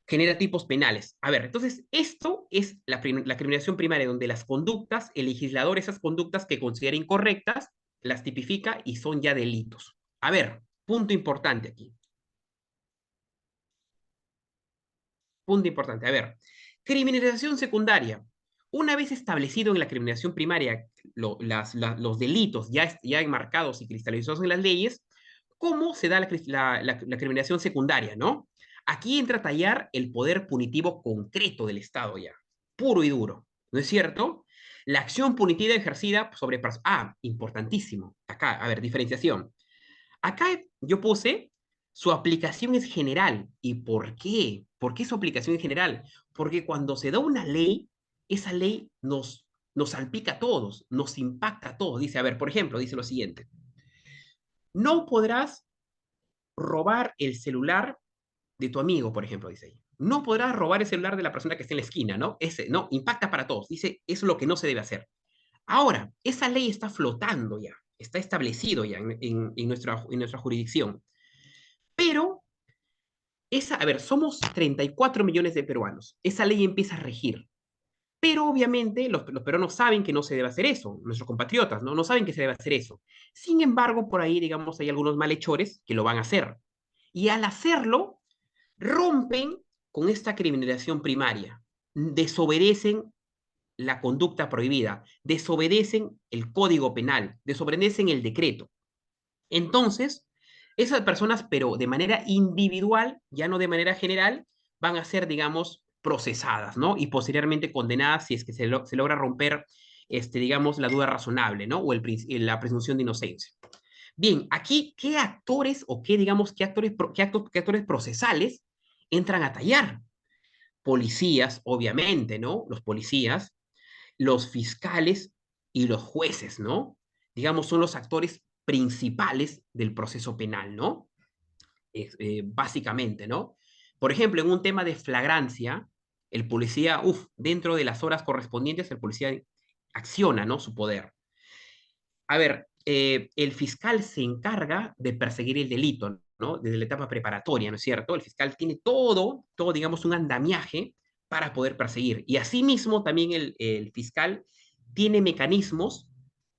Genera tipos penales. A ver, entonces, esto es la criminalización primaria, donde las conductas, el legislador, esas conductas que considera incorrectas, las tipifica y son ya delitos. A ver, punto importante aquí. Punto importante. A ver, criminalización secundaria. Una vez establecido en la criminalización primaria los delitos ya enmarcados y cristalizados en las leyes, ¿cómo se da la criminalización secundaria, no? Aquí entra a tallar el poder punitivo concreto del Estado ya, puro y duro, ¿no es cierto? La acción punitiva ejercida sobre... importantísimo. Acá, a ver, diferenciación. Acá yo puse, su aplicación es general. ¿Y por qué? ¿Por qué su aplicación es general? Porque cuando se da una ley, esa ley nos salpica a todos, nos impacta a todos. Dice, a ver, por ejemplo, dice lo siguiente. No podrás robar el celular de tu amigo, por ejemplo, dice ahí. No podrás robar el celular de la persona que está en la esquina, ¿no? Ese, no, impacta para todos. Dice, eso es lo que no se debe hacer. Ahora, esa ley está flotando ya, está establecido ya en nuestra jurisdicción. Pero a ver, somos 34 millones de peruanos. Esa ley empieza a regir. Pero obviamente los peruanos saben que no se debe hacer eso, nuestros compatriotas, ¿no? No saben que se debe hacer eso. Sin embargo, por ahí, digamos, hay algunos malhechores que lo van a hacer. Y al hacerlo, rompen con esta criminalización primaria. Desobedecen la conducta prohibida, desobedecen el código penal, desobedecen el decreto. Entonces, esas personas, pero de manera individual, ya no de manera general, van a ser, digamos, procesadas, ¿no? Y posteriormente condenadas si es que se logra romper, digamos, la duda razonable, ¿no? O la presunción de inocencia. Bien, aquí, ¿qué actores o qué, digamos, qué actores procesales entran a tallar? Policías, obviamente, ¿no? Los policías, los fiscales y los jueces, ¿no? Digamos, son los actores principales del proceso penal, ¿no? Básicamente, ¿no? Por ejemplo, en un tema de flagrancia, el policía, dentro de las horas correspondientes, el policía acciona, ¿no? Su poder. A ver, el fiscal se encarga de perseguir el delito, ¿no? Desde la etapa preparatoria, ¿no es cierto? El fiscal tiene todo, digamos, un andamiaje para poder perseguir. Y asimismo, también el fiscal tiene mecanismos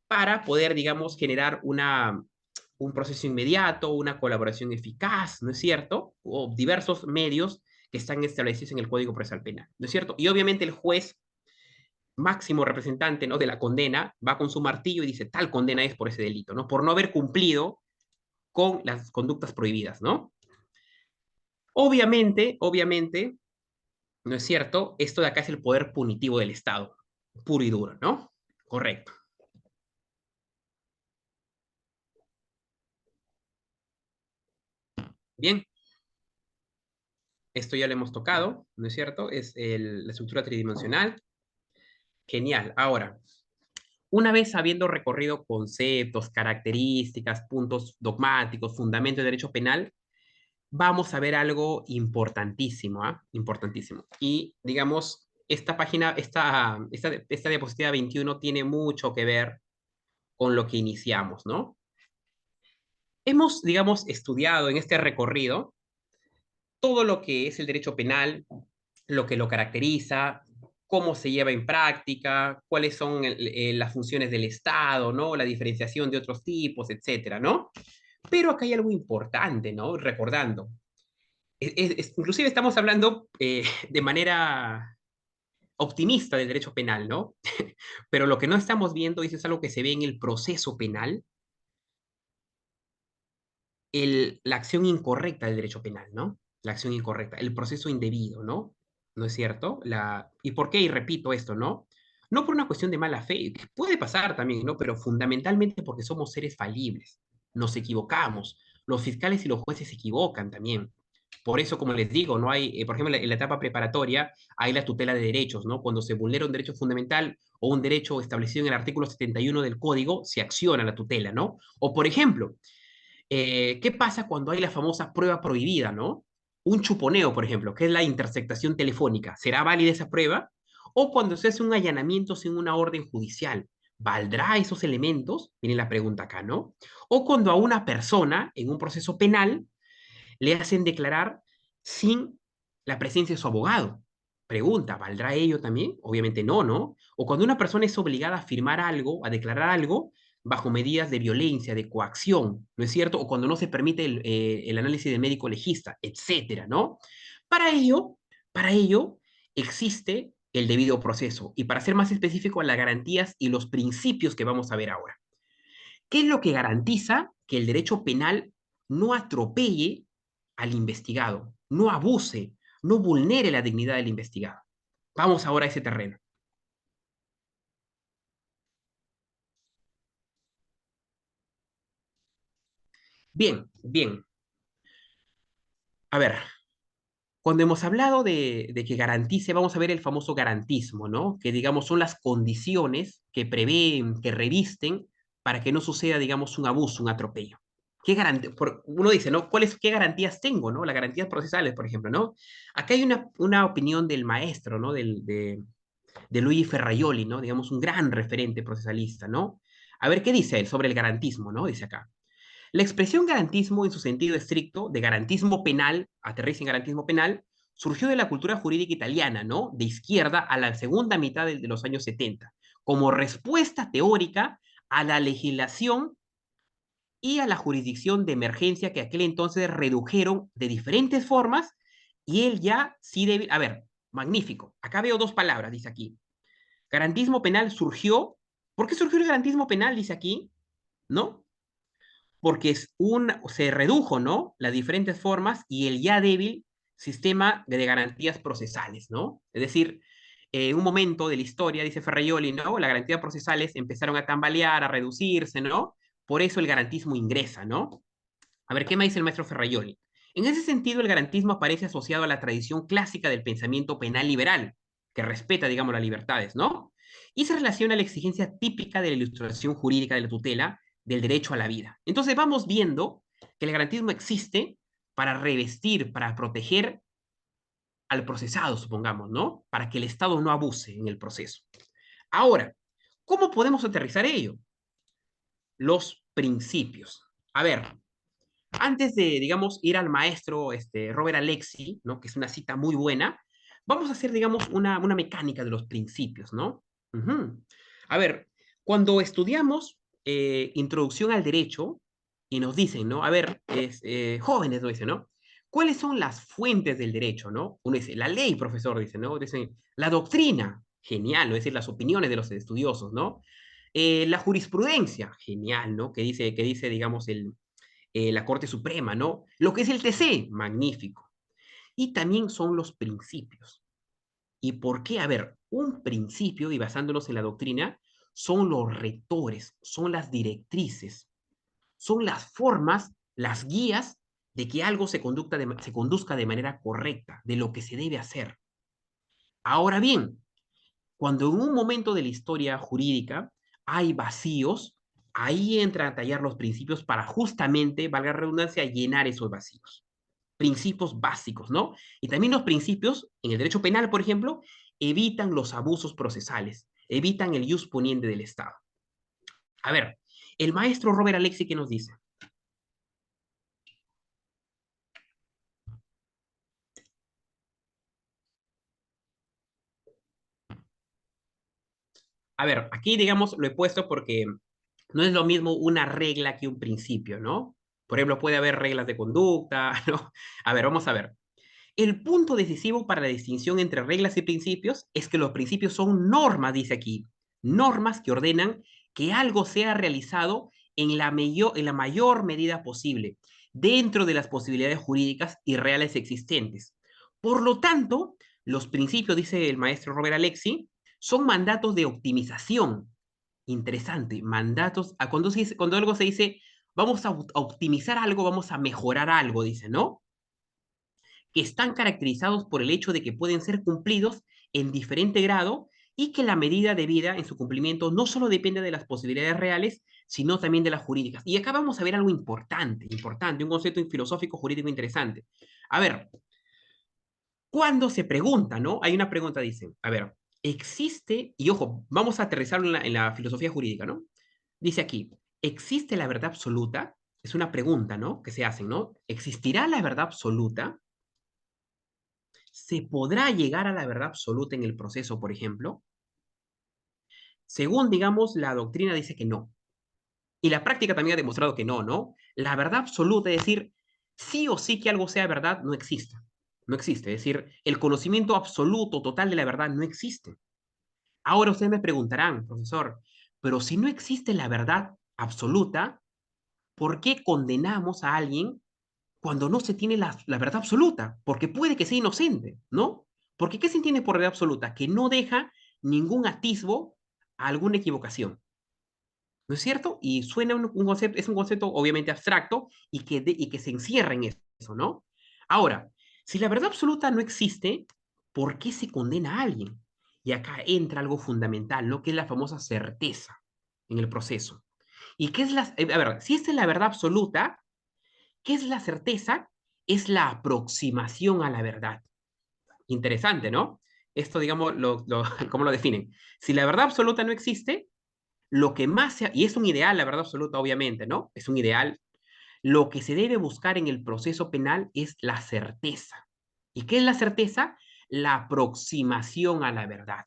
para poder, digamos, generar un proceso inmediato, una colaboración eficaz, ¿no es cierto? O diversos medios que están establecidos en el Código Procesal Penal, ¿no es cierto? Y obviamente el juez máximo representante, ¿no? De la condena va con su martillo y dice, tal condena es por ese delito, ¿no? Por no haber cumplido con las conductas prohibidas, ¿no? Obviamente, ¿no es cierto? Esto de acá es el poder punitivo del Estado, puro y duro, ¿no? Correcto. Bien, esto ya lo hemos tocado, ¿no es cierto? Es la estructura tridimensional. Genial. Ahora, una vez habiendo recorrido conceptos, características, puntos dogmáticos, fundamentos de derecho penal, vamos a ver algo importantísimo, ¿ah? Importantísimo. Y digamos, esta página, esta diapositiva 21 tiene mucho que ver con lo que iniciamos, ¿no? Hemos, digamos, estudiado en este recorrido todo lo que es el derecho penal, lo que lo caracteriza, cómo se lleva en práctica, cuáles son las funciones del Estado, ¿no? La diferenciación de otros tipos, etcétera, ¿no? Pero acá hay algo importante, ¿no? Recordando. Inclusive estamos hablando de manera optimista del derecho penal, ¿no? Pero lo que no estamos viendo, y eso es algo que se ve en el proceso penal, la acción incorrecta del derecho penal, ¿no? La acción incorrecta, el proceso indebido, ¿no? ¿No es cierto? ¿Y por qué? Y repito esto, ¿no? No por una cuestión de mala fe, que puede pasar también, ¿no? Pero fundamentalmente porque somos seres falibles, nos equivocamos, los fiscales y los jueces se equivocan también. Por eso, como les digo, no hay, por ejemplo, en la etapa preparatoria hay la tutela de derechos, ¿no? Cuando se vulnera un derecho fundamental o un derecho establecido en el artículo 71 del Código, se acciona la tutela, ¿no? O, por ejemplo, ¿qué pasa cuando hay la famosa prueba prohibida, ¿no? Un chuponeo, por ejemplo, que es la interceptación telefónica. ¿Será válida esa prueba? O cuando se hace un allanamiento sin una orden judicial. ¿Valdrá esos elementos? Viene la pregunta acá, ¿no? O cuando a una persona en un proceso penal le hacen declarar sin la presencia de su abogado. Pregunta, ¿valdrá ello también? Obviamente no, ¿no? O cuando una persona es obligada a firmar algo, a declarar algo, bajo medidas de violencia, de coacción, ¿no es cierto? O cuando no se permite el análisis del médico legista, etcétera, ¿no? Para ello, para ello existe el debido proceso. Y para ser más específico, las garantías y los principios que vamos a ver ahora. ¿Qué es lo que garantiza que el derecho penal no atropelle al investigado, no abuse, no vulnere la dignidad del investigado? Vamos ahora a ese terreno. Bien, bien. A ver, cuando hemos hablado de que garantice, vamos a ver el famoso garantismo, ¿no? Que digamos son las condiciones que prevén, que revisten para que no suceda, digamos, un abuso, un atropello. Uno dice, ¿no? ¿Qué garantías tengo, ¿no? Las garantías procesales, por ejemplo, ¿no? Acá hay una opinión del maestro, ¿no? De Luigi Ferraioli, ¿no? Digamos, un gran referente procesalista, ¿no? A ver, ¿qué dice él sobre el garantismo, ¿no? Dice acá. La expresión garantismo en su sentido estricto, de garantismo penal, aterriza en garantismo penal, surgió de la cultura jurídica italiana, ¿no? De izquierda a la segunda mitad de los años 70, como respuesta teórica a la legislación y a la jurisdicción de emergencia que aquel entonces redujeron de diferentes formas y él ya sí debe... A ver, magnífico. Acá veo dos palabras, dice aquí. Garantismo penal surgió. ¿Por qué surgió el garantismo penal? Dice aquí, ¿no? Porque se redujo, ¿no? Las diferentes formas y el ya débil sistema de garantías procesales, ¿no? Es decir, en un momento de la historia, dice Ferraioli, ¿no? Las garantías procesales empezaron a tambalear, a reducirse, ¿no? Por eso el garantismo ingresa, ¿no? A ver, ¿qué me dice el maestro Ferraioli? En ese sentido, el garantismo aparece asociado a la tradición clásica del pensamiento penal liberal, que respeta, digamos, las libertades, ¿no? Y se relaciona a la exigencia típica de la ilustración jurídica de la tutela del derecho a la vida. Entonces vamos viendo que el garantismo existe para revestir, para proteger al procesado, supongamos, ¿no? Para que el Estado no abuse en el proceso. Ahora, ¿cómo podemos aterrizar ello? Los principios. A ver, antes de, digamos, ir al maestro Robert Alexi, ¿no? Que es una cita muy buena, vamos a hacer, digamos, una mecánica de los principios, ¿no? Ujú. A ver, cuando estudiamos introducción al derecho y nos dicen, ¿no? A ver, jóvenes nos dicen, ¿no? ¿Cuáles son las fuentes del derecho, ¿no? Uno dice, la ley, profesor, dice, ¿no? Dicen, la doctrina, genial, ¿no? Es decir, las opiniones de los estudiosos, ¿no? La jurisprudencia, genial, ¿no? Que dice, digamos, la Corte Suprema, ¿no? Lo que es el TC, magnífico. Y también son los principios. ¿Y por qué? A ver, un principio, y basándonos en la doctrina, son los rectores, son las directrices, son las formas, las guías de que algo se conduzca de manera correcta, de lo que se debe hacer. Ahora bien, cuando en un momento de la historia jurídica hay vacíos, ahí entra a tallar los principios para justamente, valga la redundancia, llenar esos vacíos. Principios básicos, ¿no? Y también los principios, en el derecho penal, por ejemplo, evitan los abusos procesales, evitan el ius poniente del Estado. A ver, El maestro Robert Alexi, ¿qué nos dice? A ver, aquí digamos lo he puesto porque no es lo mismo una regla que un principio, ¿no? Por ejemplo, puede haber reglas de conducta, ¿no? A ver, vamos a ver. El punto decisivo para la distinción entre reglas y principios es que los principios son normas, dice aquí, normas que ordenan que algo sea realizado en la mayor medida posible, dentro de las posibilidades jurídicas y reales existentes. Por lo tanto, los principios, dice el maestro Robert Alexi, son mandatos de optimización. Interesante, mandatos, cuando algo se dice, vamos a optimizar algo, vamos a mejorar algo, dice, ¿no? Que están caracterizados por el hecho de que pueden ser cumplidos en diferente grado y que la medida de vida en su cumplimiento no solo depende de las posibilidades reales, sino también de las jurídicas. Y acá vamos a ver algo importante, importante, un concepto filosófico jurídico interesante. A ver, cuando se pregunta, ¿no? Hay una pregunta, dicen, a ver, existe, y ojo, vamos a aterrizarlo en la filosofía jurídica, ¿no? Dice aquí, ¿existe la verdad absoluta? Es una pregunta, ¿no? Que se hacen, ¿no? ¿Existirá la verdad absoluta? ¿Se podrá llegar a la verdad absoluta en el proceso, por ejemplo? Según, digamos, la doctrina dice que no. Y la práctica también ha demostrado que no, ¿no? La verdad absoluta, es decir, sí o sí que algo sea verdad, no existe. No existe. Es decir, el conocimiento absoluto, total de la verdad no existe. Ahora ustedes me preguntarán, profesor, pero si no existe la verdad absoluta, ¿por qué condenamos a alguien cuando no se tiene la verdad absoluta? Porque puede que sea inocente, ¿no? Porque ¿qué se entiende por verdad absoluta? Que no deja ningún atisbo a alguna equivocación, ¿no es cierto? Y suena un concepto, es un concepto obviamente abstracto y que se encierra en eso, ¿no? Ahora, si la verdad absoluta no existe, ¿por qué se condena a alguien? Y acá entra algo fundamental, ¿no? Que es la famosa certeza en el proceso. ¿Y qué es la... A ver, si esta es la verdad absoluta, ¿qué es la certeza? Es la aproximación a la verdad. Interesante, ¿no? Esto, digamos, ¿cómo lo definen? Si la verdad absoluta no existe, lo que más se... Y es un ideal, la verdad absoluta, obviamente, ¿no? Es un ideal. Lo que se debe buscar en el proceso penal es la certeza. ¿Y qué es la certeza? La aproximación a la verdad.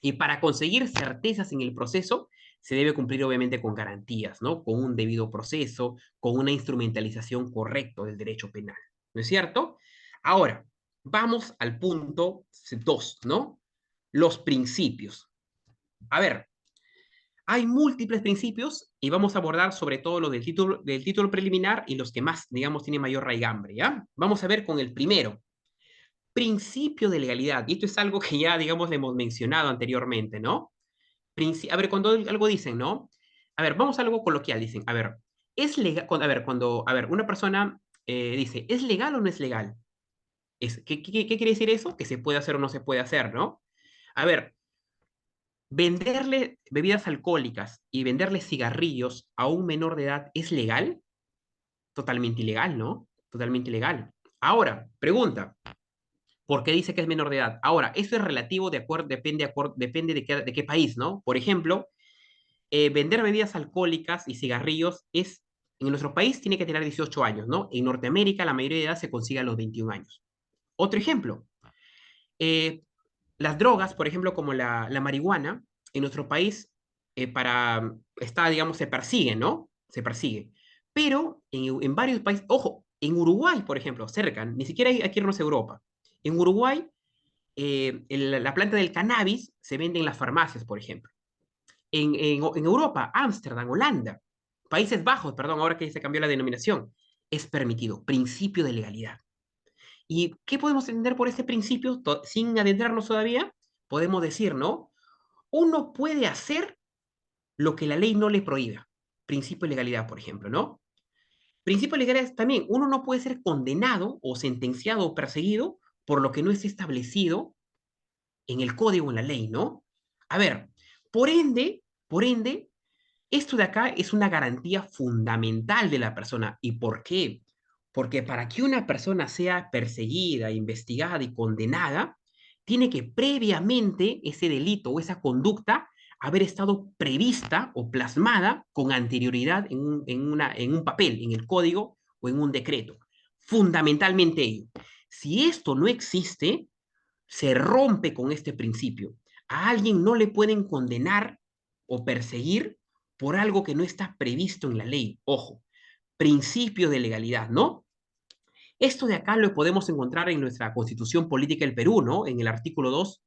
Y para conseguir certezas en el proceso, se debe cumplir obviamente con garantías, ¿no? Con un debido proceso, con una instrumentalización correcta del derecho penal, ¿no es cierto? Ahora, vamos al punto 2, ¿no? Los principios. A ver, hay múltiples principios y vamos a abordar sobre todo los del título preliminar y los que más, digamos, tienen mayor raigambre, ¿ya? Vamos a ver con el primero, principio de legalidad. Y esto es algo que ya, digamos, le hemos mencionado anteriormente, ¿no? A ver, cuando algo dicen, ¿no? A ver, vamos a algo coloquial, dicen, a ver, es legal, a ver, una persona dice, ¿es legal o no es legal? ¿Qué quiere decir eso? Que se puede hacer o no se puede hacer, ¿no? A ver, venderle bebidas alcohólicas y venderle cigarrillos a un menor de edad es legal, totalmente ilegal, ¿no? Totalmente ilegal. Ahora, pregunta, ¿por qué dice que es menor de edad? Ahora, eso es relativo, depende de qué país, ¿no? Por ejemplo, vender bebidas alcohólicas y cigarrillos en nuestro país tiene que tener 18 años, ¿no? En Norteamérica la mayoría de edad se consigue a los 21 años. Otro ejemplo, eh, las drogas, por ejemplo, como la marihuana, en nuestro país, digamos, se persigue, ¿no? Se persigue. Pero en varios países, ojo, en Uruguay, por ejemplo, cerca, ni siquiera hay que irnos a Europa. En Uruguay, la planta del cannabis se vende en las farmacias, por ejemplo. En Europa, Ámsterdam, Holanda, Países Bajos, perdón, ahora que se cambió la denominación, es permitido, principio de legalidad. ¿Y qué podemos entender por ese principio sin adentrarnos todavía? Podemos decir, ¿no? Uno puede hacer lo que la ley no le prohíba. Principio de legalidad, por ejemplo, ¿no? Principio de legalidad es también, uno no puede ser condenado o sentenciado o perseguido por lo que no es establecido en el código, en la ley, ¿no? A ver, por ende, esto de acá es una garantía fundamental de la persona. ¿Y por qué? Porque para que una persona sea perseguida, investigada y condenada, tiene que previamente ese delito o esa conducta haber estado prevista o plasmada con anterioridad en un papel, en el código o en un decreto. Fundamentalmente ello. Si esto no existe, se rompe con este principio. A alguien no le pueden condenar o perseguir por algo que no está previsto en la ley. Ojo, principio de legalidad, ¿no? Esto de acá lo podemos encontrar en nuestra Constitución Política del Perú, ¿no? En el artículo 2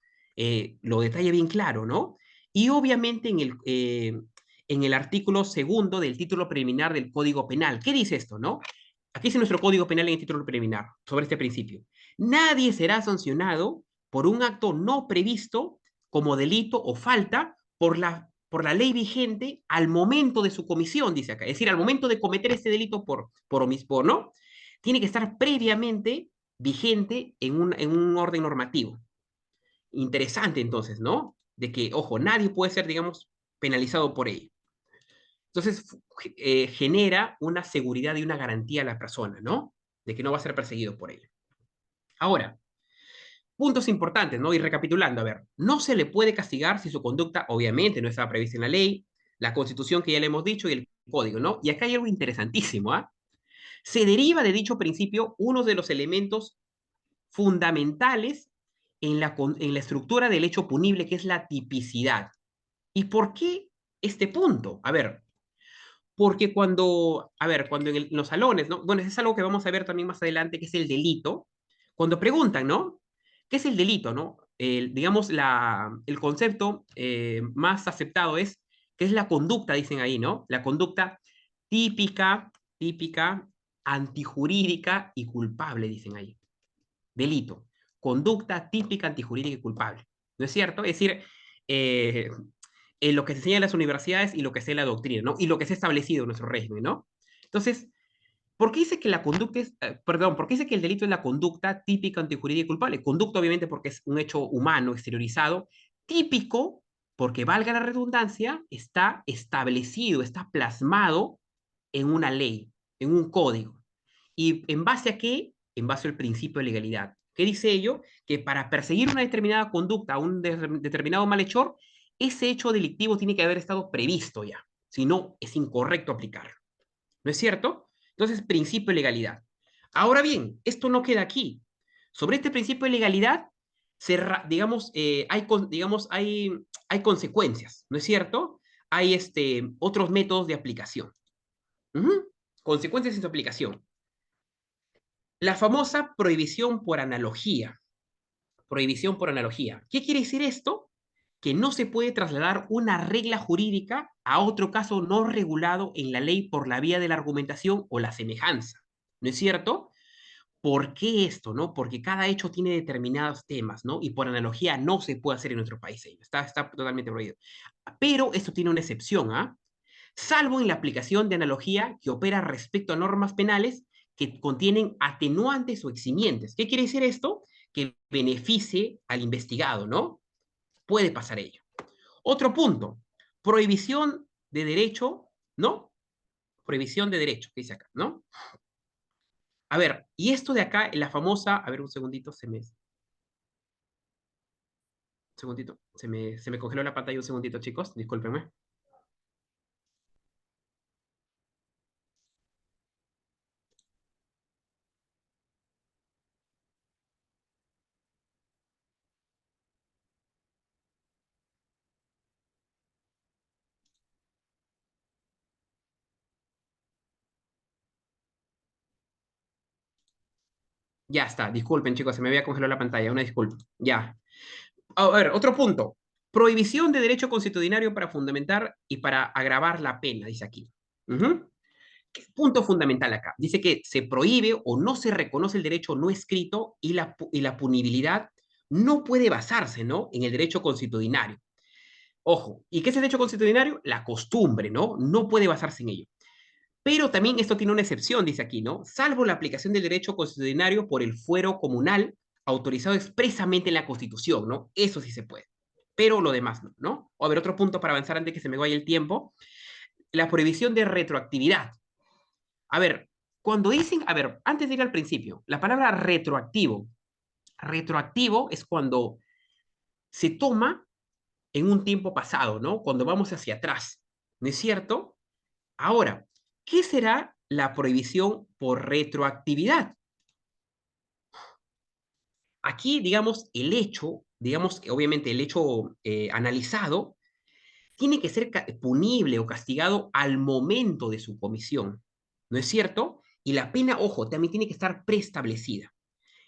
lo detalla bien claro, ¿no? Y obviamente en el artículo segundo del título preliminar del Código Penal. ¿Qué dice esto, no? Aquí dice nuestro Código Penal en el título preliminar sobre este principio. Nadie será sancionado por un acto no previsto como delito o falta por la ley vigente al momento de su comisión, dice acá. Es decir, al momento de cometer este delito por omismo, ¿no? Tiene que estar previamente vigente en un orden normativo. Interesante entonces, ¿no? De que, ojo, nadie puede ser, digamos, penalizado por ello. Entonces, genera una seguridad y una garantía a la persona, ¿no? De que no va a ser perseguido por ello. Ahora, puntos importantes, ¿no? Y recapitulando, a ver, no se le puede castigar si su conducta, obviamente, no estaba prevista en la ley, la Constitución que ya le hemos dicho y el Código, ¿no? Y acá hay algo interesantísimo, ¿ah? Se deriva de dicho principio uno de los elementos fundamentales en la estructura del hecho punible, que es la tipicidad. ¿Y por qué este punto? A ver, porque cuando en los salones, ¿no? Bueno, es algo que vamos a ver también más adelante, que es el delito. Cuando preguntan, ¿no? ¿Qué es el delito, no? Digamos, el concepto más aceptado es, ¿qué es la conducta? Dicen ahí, ¿no? La conducta típica, antijurídica y culpable, dicen ahí. Delito. Conducta típica, antijurídica y culpable. ¿No es cierto? Es decir, eh, en lo que se enseña en las universidades y lo que se en la doctrina, ¿no? Y lo que se ha establecido en nuestro régimen, ¿no? Entonces, ¿por qué dice que la conducta es, perdón, por qué dice que el delito es la conducta típica, antijurídica y culpable? Conducta, obviamente, porque es un hecho humano, exteriorizado. Típico, porque valga la redundancia, está establecido, está plasmado en una ley, en un código. ¿Y en base a qué? En base al principio de legalidad. ¿Qué dice ello? Que para perseguir una determinada conducta, un determinado malhechor, ese hecho delictivo tiene que haber estado previsto ya. Si no, es incorrecto aplicarlo. ¿No es cierto? Entonces, principio de legalidad. Ahora bien, esto no queda aquí. Sobre este principio de legalidad, digamos, hay consecuencias, ¿no es cierto? Hay otros métodos de aplicación. Ujú. Consecuencias en su aplicación. La famosa prohibición por analogía. Prohibición por analogía. ¿Qué quiere decir esto? Que no se puede trasladar una regla jurídica a otro caso no regulado en la ley por la vía de la argumentación o la semejanza. ¿No es cierto? ¿Por qué esto, no? Porque cada hecho tiene determinados temas, ¿no? Y por analogía no se puede hacer en nuestro país. Está totalmente prohibido. Pero esto tiene una excepción, ¿ah? Salvo en la aplicación de analogía que opera respecto a normas penales que contienen atenuantes o eximientes. ¿Qué quiere decir esto? Que beneficie al investigado, ¿no? Puede pasar ello. Otro punto, prohibición de derecho, ¿no? Prohibición de derecho, que dice acá, ¿no? A ver, y esto de acá, la famosa, a ver, un segundito, segundito, se me congeló la pantalla un segundito, chicos, discúlpenme. Ya está, disculpen, chicos, se me había congelado la pantalla, una disculpa. Ya. A ver, otro punto. Prohibición de derecho constitucionario para fundamentar y para agravar la pena, dice aquí. Ujú. Punto fundamental acá. Dice que se prohíbe o no se reconoce el derecho no escrito y la punibilidad no puede basarse, ¿no? En el derecho constitucionario. Ojo, ¿y qué es el derecho constitucionario? La costumbre, ¿no? No puede basarse en ello. Pero también esto tiene una excepción, dice aquí, ¿no? Salvo la aplicación del derecho constitucionario por el fuero comunal autorizado expresamente en la Constitución, ¿no? Eso sí se puede. Pero lo demás no, ¿no? O a ver, otro punto para avanzar antes que se me vaya el tiempo. La prohibición de retroactividad. A ver, cuando dicen, a ver, antes de ir al principio, la palabra retroactivo. Retroactivo es cuando se toma en un tiempo pasado, ¿no? Cuando vamos hacia atrás, ¿no es cierto? Ahora, ¿qué será la prohibición por retroactividad? Aquí, digamos, el hecho, digamos, obviamente el hecho analizado, tiene que ser punible o castigado al momento de su comisión, ¿no es cierto? Y la pena, ojo, también tiene que estar preestablecida.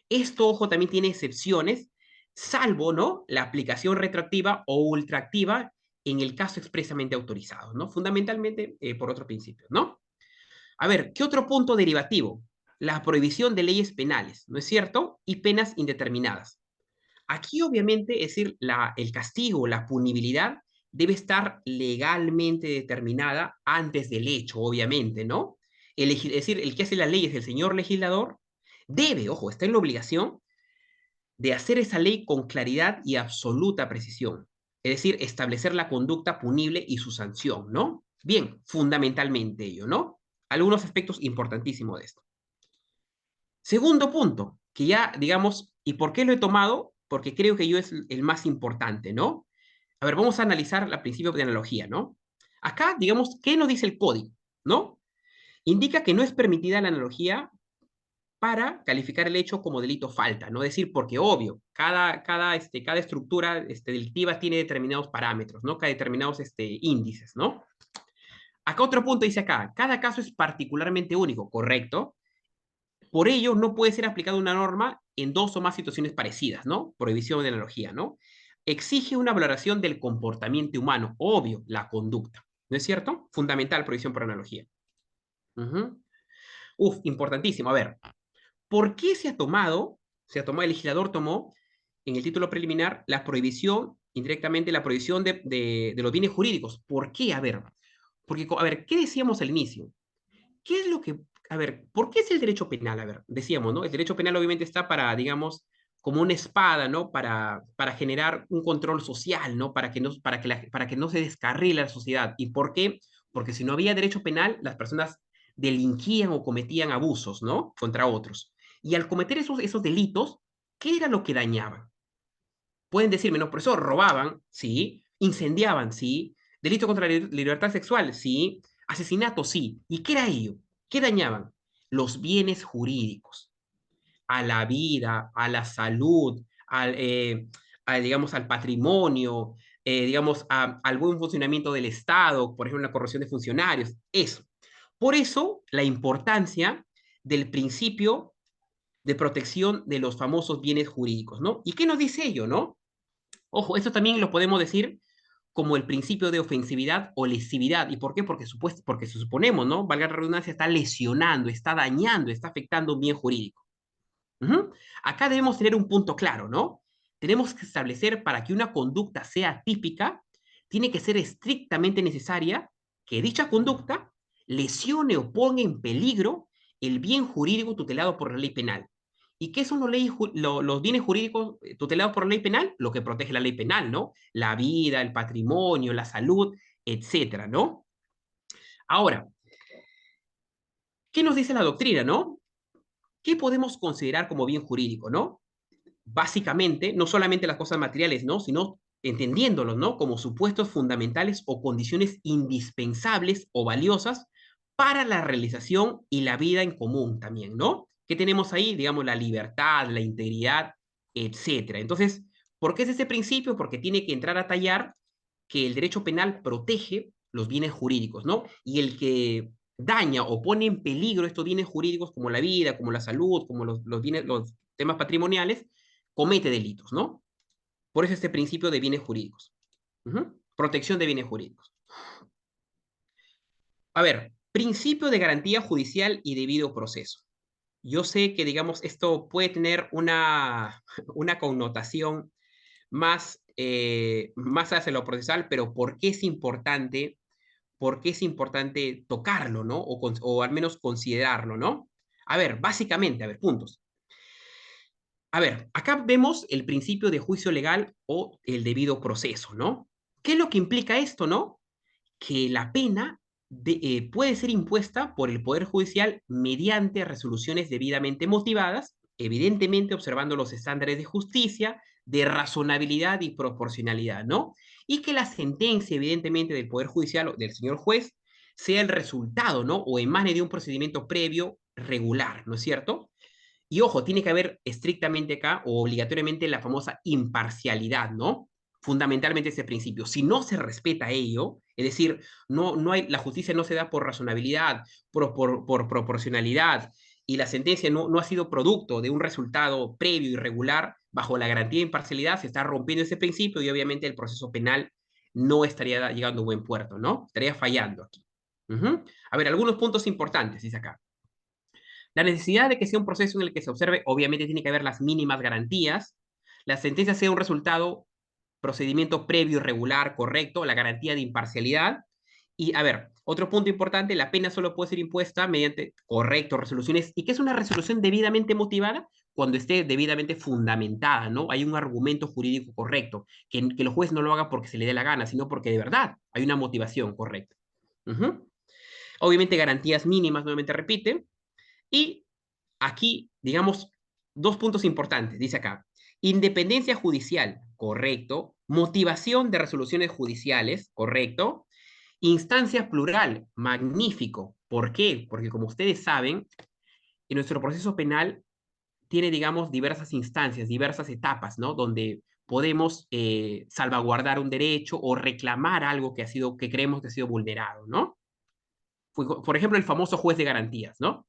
Esto, ojo, también tiene excepciones, salvo, ¿no? La aplicación retroactiva o ultraactiva en el caso expresamente autorizado, ¿no? Fundamentalmente por otro principio, ¿no? A ver, ¿qué otro punto derivativo? La prohibición de leyes penales, ¿no es cierto? Y penas indeterminadas. Aquí, obviamente, es decir, el castigo, la punibilidad, debe estar legalmente determinada antes del hecho, obviamente, ¿no? Es decir, el que hace la ley es el señor legislador, debe, ojo, está en la obligación de hacer esa ley con claridad y absoluta precisión. Es decir, establecer la conducta punible y su sanción, ¿no? Bien, fundamentalmente ello, ¿no? Algunos aspectos importantísimos de esto. Segundo punto, que ya, digamos, ¿y por qué lo he tomado? Porque creo que yo es el más importante, ¿no? A ver, vamos a analizar el principio de analogía, ¿no? Acá, digamos, ¿qué nos dice el código? ¿No? Indica que no es permitida la analogía para calificar el hecho como delito falta, ¿no? Es decir, porque obvio, cada estructura delictiva tiene determinados parámetros, ¿no? Cada determinados índices, ¿no? Acá otro punto dice acá, cada caso es particularmente único, ¿correcto? Por ello, no puede ser aplicada una norma en dos o más situaciones parecidas, ¿no? Prohibición de analogía, ¿no? Exige una valoración del comportamiento humano, obvio, la conducta, ¿no es cierto? Fundamental prohibición por analogía. Ujú. Uf, importantísimo. A ver, ¿por qué el legislador tomó en el título preliminar la prohibición, indirectamente la prohibición de los bienes jurídicos? ¿Por qué? A ver, porque, a ver, ¿qué decíamos al inicio? ¿Qué es lo que, a ver, ¿por qué es el derecho penal? A ver, decíamos, ¿no? El derecho penal obviamente está para, digamos, como una espada, ¿no? Para generar un control social, ¿no? Para que no se descarrile la sociedad. ¿Y por qué? Porque si no había derecho penal, las personas delinquían o cometían abusos, ¿no? Contra otros. Y al cometer esos delitos, ¿qué era lo que dañaban? Pueden decirme, no, por eso robaban, sí, incendiaban, sí, delito contra la libertad sexual, sí, asesinato, sí. ¿Y qué era ello? ¿Qué dañaban? Los bienes jurídicos, a la vida, a la salud, digamos, al patrimonio, digamos, al buen funcionamiento del Estado, por ejemplo, la corrupción de funcionarios, eso. Por eso, la importancia del principio de protección de los famosos bienes jurídicos, ¿no? ¿Y qué nos dice ello, no? Ojo, esto también lo podemos decir como el principio de ofensividad o lesividad. ¿Y por qué? Porque suponemos, ¿no? Valga la redundancia, está lesionando, está dañando, está afectando un bien jurídico. Ujú. Acá debemos tener un punto claro, ¿no? Tenemos que establecer para que una conducta sea típica, tiene que ser estrictamente necesaria que dicha conducta lesione o ponga en peligro el bien jurídico tutelado por la ley penal. ¿Y qué son los bienes jurídicos tutelados por la ley penal? Lo que protege la ley penal, ¿no? La vida, el patrimonio, la salud, etcétera, ¿no? Ahora, ¿qué nos dice la doctrina, no? ¿Qué podemos considerar como bien jurídico, no? Básicamente, no solamente las cosas materiales, ¿no? Sino entendiéndolos, ¿no? Como supuestos fundamentales o condiciones indispensables o valiosas para la realización y la vida en común también, ¿no? ¿Qué tenemos ahí? Digamos, la libertad, la integridad, etcétera. Entonces, ¿por qué es ese principio? Porque tiene que entrar a tallar que el derecho penal protege los bienes jurídicos, ¿no? Y el que daña o pone en peligro estos bienes jurídicos, como la vida, como la salud, como los temas patrimoniales, comete delitos, ¿no? Por eso este principio de bienes jurídicos. Protección de bienes jurídicos. A ver, principio de garantía judicial y debido proceso. Yo sé que, digamos, esto puede tener una connotación más hacia lo procesal, pero ¿por qué es importante? ¿Por qué es importante tocarlo, ¿no? O al menos considerarlo, ¿no? A ver, básicamente, a ver, puntos. A ver, acá vemos el principio de juicio legal o el debido proceso, ¿no? ¿Qué es lo que implica esto, no? Que la pena puede ser impuesta por el Poder Judicial mediante resoluciones debidamente motivadas, evidentemente observando los estándares de justicia, de razonabilidad y proporcionalidad, ¿no? Y que la sentencia, evidentemente, del Poder Judicial o del señor juez sea el resultado, ¿no? O emane de un procedimiento previo regular, ¿no es cierto? Y ojo, tiene que haber estrictamente acá o obligatoriamente la famosa imparcialidad, ¿no? Fundamentalmente ese principio. Si no se respeta ello, es decir, no hay, la justicia no se da por razonabilidad, por proporcionalidad, y la sentencia no ha sido producto de un resultado previo y regular, bajo la garantía de imparcialidad, se está rompiendo ese principio y obviamente el proceso penal no estaría llegando a buen puerto, ¿no? Estaría fallando aquí. A ver, algunos puntos importantes, dice acá. La necesidad de que sea un proceso en el que se observe, obviamente tiene que haber las mínimas garantías. La sentencia sea un resultado, procedimiento previo, regular, correcto, la garantía de imparcialidad. Y a ver, otro punto importante, la pena solo puede ser impuesta mediante, correcto, resoluciones. ¿Y qué es una resolución debidamente motivada? Cuando esté debidamente fundamentada, ¿no? Hay un argumento jurídico correcto, que el juez no lo haga porque se le dé la gana, sino porque de verdad hay una motivación correcta. Obviamente garantías mínimas, nuevamente repite, y aquí, digamos, dos puntos importantes, dice acá. Independencia judicial, correcto. Motivación de resoluciones judiciales, correcto. Instancia plural, magnífico. ¿Por qué? Porque como ustedes saben, en nuestro proceso penal tiene, digamos, diversas instancias, diversas etapas, ¿no? Donde podemos salvaguardar un derecho o reclamar algo que creemos que ha sido vulnerado, ¿no? Por ejemplo, el famoso juez de garantías, ¿no?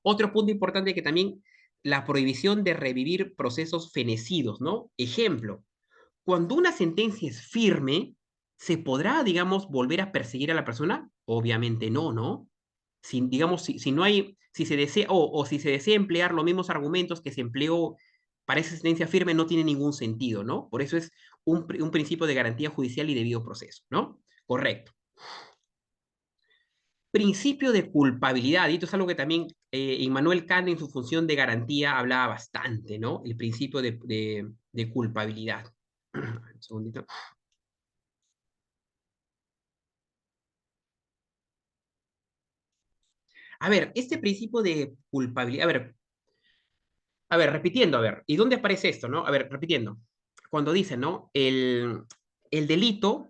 Otro punto importante que también la prohibición de revivir procesos fenecidos, ¿no? Ejemplo, cuando una sentencia es firme, ¿se podrá, digamos, volver a perseguir a la persona? Obviamente no, ¿no? Si, digamos, si no hay, si se desea, o si se desea emplear los mismos argumentos que se empleó para esa sentencia firme, no tiene ningún sentido, ¿no? Por eso es un principio de garantía judicial y debido proceso, ¿no? Correcto. Principio de culpabilidad, y esto es algo que también Immanuel Kant en su función de garantía hablaba bastante, ¿no? El principio de culpabilidad. Un segundito. A ver, este principio de culpabilidad, a ver, repitiendo, a ver, ¿y dónde aparece esto, no? A ver, repitiendo. Cuando dice, ¿no? El delito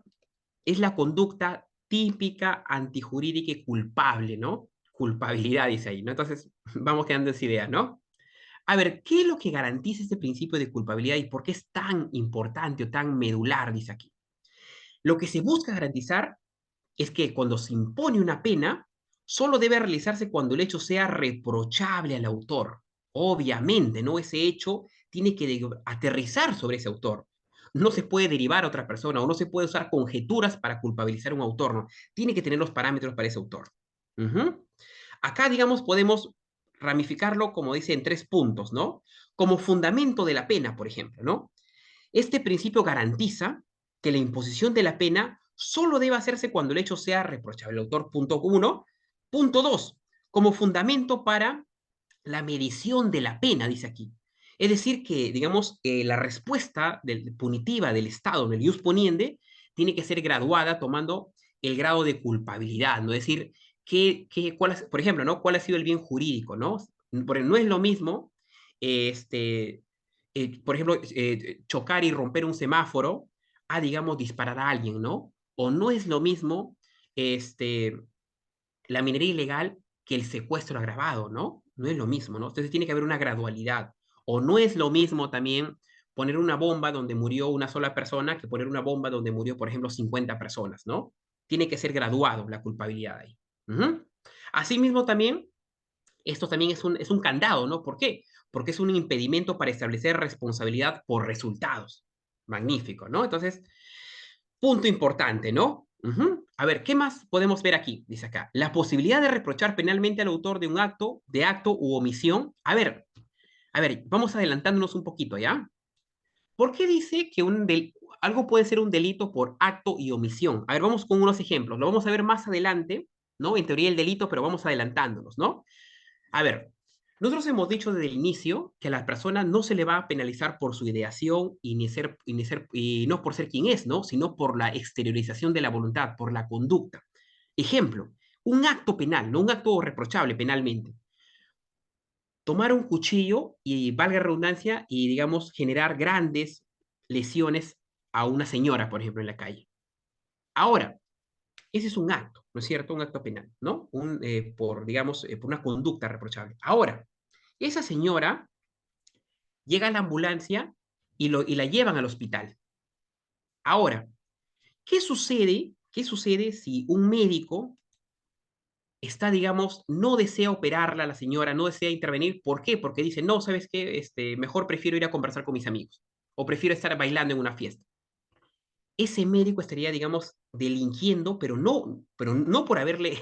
es la conducta típica, antijurídica y culpable, ¿no? Culpabilidad, dice ahí, ¿no? Entonces, vamos quedando esa idea, ¿no? A ver, ¿qué es lo que garantiza este principio de culpabilidad y por qué es tan importante o tan medular, dice aquí? Lo que se busca garantizar es que cuando se impone una pena, solo debe realizarse cuando el hecho sea reprochable al autor. Obviamente, ¿no? Ese hecho tiene que aterrizar sobre ese autor. No se puede derivar a otra persona o no se puede usar conjeturas para culpabilizar a un autor, ¿no? Tiene que tener los parámetros para ese autor. Acá, digamos, podemos ramificarlo, como dice, en tres puntos, ¿no? Como fundamento de la pena, por ejemplo, ¿no? Este principio garantiza que la imposición de la pena solo debe hacerse cuando el hecho sea reprochable. El autor, punto uno. Punto dos, como fundamento para la medición de la pena, dice aquí. Es decir, que, digamos, la respuesta punitiva del Estado, del ius poniende, tiene que ser graduada tomando el grado de culpabilidad, ¿no? Es decir, por ejemplo, ¿no? ¿Cuál ha sido el bien jurídico, ¿no? Porque no es lo mismo, este, por ejemplo, chocar y romper un semáforo a, digamos, disparar a alguien, ¿no? O no es lo mismo, este, la minería ilegal que el secuestro agravado, ¿no? No es lo mismo, ¿no? Entonces tiene que haber una gradualidad. O no es lo mismo también poner una bomba donde murió una sola persona que poner una bomba donde murió, por ejemplo, 50 personas, ¿no? Tiene que ser graduado la culpabilidad ahí. Asimismo también, esto también es un candado, ¿no? ¿Por qué? Porque es un impedimento para establecer responsabilidad por resultados. Magnífico, ¿no? Entonces, punto importante, ¿no? A ver, ¿qué más podemos ver aquí? Dice acá, la posibilidad de reprochar penalmente al autor de un acto, u omisión. A ver, vamos adelantándonos un poquito, ¿ya? ¿Por qué dice que algo puede ser un delito por acto y omisión? A ver, vamos con unos ejemplos. Lo vamos a ver más adelante, ¿no? En teoría el delito, pero vamos adelantándonos, ¿no? A ver, nosotros hemos dicho desde el inicio que a la persona no se le va a penalizar por su ideación y no por ser quien es, ¿no? Sino por la exteriorización de la voluntad, por la conducta. Ejemplo, un acto penal, no un acto reprochable penalmente. tomar un cuchillo y, valga la redundancia, y digamos, generar grandes lesiones a una señora, por ejemplo, en la calle. Ahora, ese es un acto, ¿no es cierto? Un acto penal, ¿no? Por, digamos, por una conducta reprochable. Ahora, esa señora llega a la ambulancia y la llevan al hospital. Ahora, ¿qué sucede? ¿Qué sucede si un médico está, digamos, no desea operarla a la señora, no desea intervenir? ¿Por qué? Porque dice, no, ¿sabes qué? Mejor prefiero ir a conversar con mis amigos o prefiero estar bailando en una fiesta. Ese médico estaría, digamos, delinquiendo, pero no por haberle,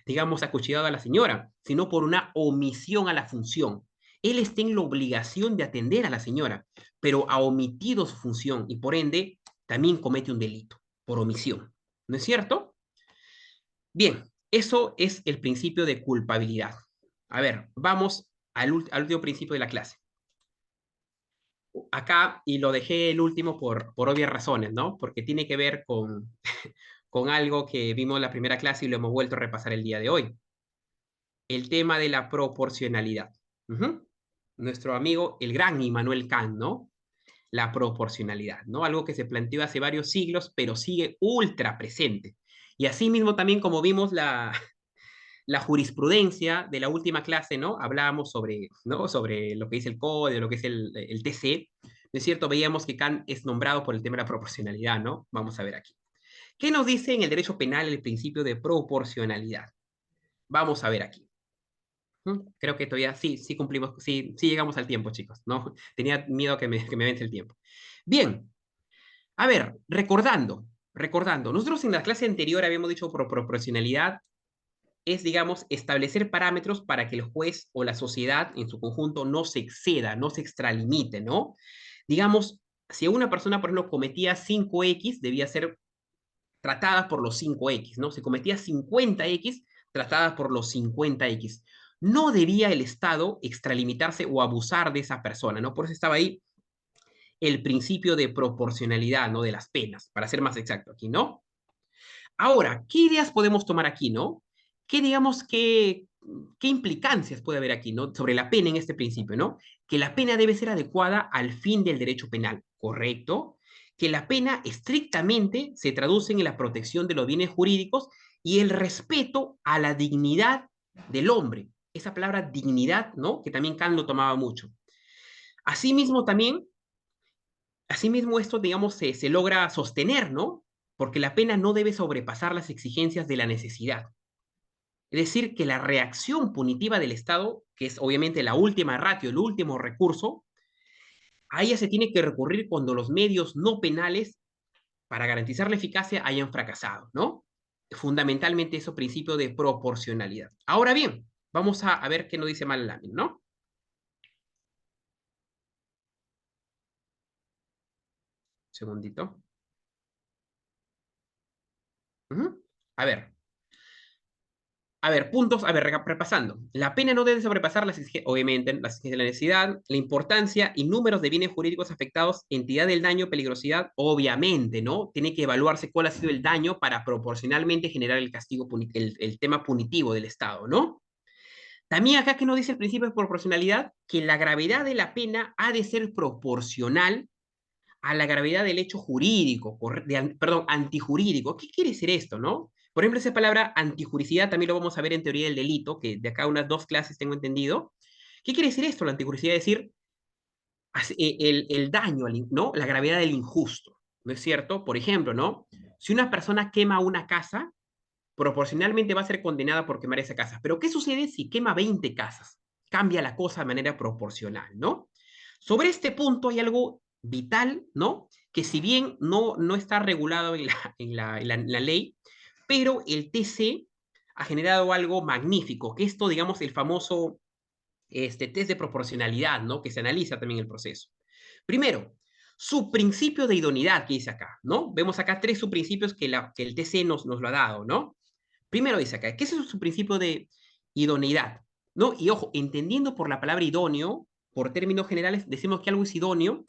digamos, acuchillado a la señora, sino por una omisión a la función. Él está en la obligación de atender a la señora, pero ha omitido su función y por ende también comete un delito por omisión. ¿No es cierto? Bien, eso es el principio de culpabilidad. A ver, vamos al último principio de la clase. Acá, y lo dejé el último por obvias razones, ¿no? Porque tiene que ver con algo que vimos en la primera clase y lo hemos vuelto a repasar el día de hoy. El tema de la proporcionalidad. Ujú. Nuestro amigo, el gran Immanuel Kant, ¿no? La proporcionalidad, ¿no? Algo que se planteó hace varios siglos, pero sigue ultra presente. Y así mismo también como vimos la jurisprudencia de la última clase, ¿no? Hablábamos sobre, ¿no? Sobre lo que es el código, lo que es el TC. ¿No es cierto? Veíamos que Kant es nombrado por el tema de la proporcionalidad, ¿no? Vamos a ver aquí. ¿Qué nos dice en el derecho penal el principio de proporcionalidad? Vamos a ver aquí. Creo que todavía sí cumplimos, sí llegamos al tiempo, chicos, ¿no? Tenía miedo que me vence el tiempo. Bien, a ver, recordando, nosotros en la clase anterior habíamos dicho proporcionalidad es, digamos, establecer parámetros para que el juez o la sociedad en su conjunto no se exceda, no se extralimite, ¿no? Digamos, si una persona, por ejemplo, cometía 5X, debía ser tratada por los 5X, ¿no? Si cometía 50X, tratada por los 50X. No debía el Estado extralimitarse o abusar de esa persona, ¿no? Por eso estaba ahí el principio de proporcionalidad, ¿no? De las penas, para ser más exacto aquí, ¿no? Ahora, ¿qué ideas podemos tomar aquí, no? ¿Qué, digamos, qué implicancias puede haber aquí, no? Sobre la pena en este principio, ¿no? Que la pena debe ser adecuada al fin del derecho penal, ¿correcto? Que la pena estrictamente se traduce en la protección de los bienes jurídicos y el respeto a la dignidad del hombre. Esa palabra dignidad, ¿no? Que también Kant lo tomaba mucho. Asimismo, también Asimismo, esto, digamos, se logra sostener, ¿no? Porque la pena no debe sobrepasar las exigencias de la necesidad. Es decir, que la reacción punitiva del Estado, que es obviamente la última ratio, el último recurso, a ella se tiene que recurrir cuando los medios no penales para garantizar la eficacia hayan fracasado, ¿no? Fundamentalmente eso, principio de proporcionalidad. Ahora bien, vamos a ver qué nos dice Malalamiin, ¿no? Segundito. Ujú. A ver, puntos, repasando. La pena no debe sobrepasar obviamente, las exigencias de la necesidad, la importancia y números de bienes jurídicos afectados, entidad del daño, peligrosidad, obviamente, ¿no? Tiene que evaluarse cuál ha sido el daño para proporcionalmente generar el castigo, el tema punitivo del Estado, ¿no? También acá que nos dice el principio de proporcionalidad, que la gravedad de la pena ha de ser proporcional a la gravedad del hecho jurídico, perdón, antijurídico. ¿Qué quiere decir esto, no? Por ejemplo, esa palabra antijuricidad también lo vamos a ver en teoría del delito, que de acá unas 2 clases tengo entendido. ¿Qué quiere decir esto, la antijuricidad? Es decir, el daño, ¿no? La gravedad del injusto, ¿no es cierto? Por ejemplo, ¿no? Si una persona quema una casa, proporcionalmente va a ser condenada por quemar esa casa. Pero ¿qué sucede si quema 20 casas? Cambia la cosa de manera proporcional, ¿no? Sobre este punto hay algo vital, ¿no? Que si bien no está regulado en la ley, pero el TC ha generado algo magnífico, que esto, digamos, el famoso test de proporcionalidad, ¿no? Que se analiza también el proceso. Primero, su principio de idoneidad que dice acá, ¿no? Vemos acá 3 subprincipios que el TC nos lo ha dado, ¿no? Primero dice acá, ¿qué es su principio de idoneidad? ¿No? Y ojo, entendiendo por la palabra idóneo, por términos generales, decimos que algo es idóneo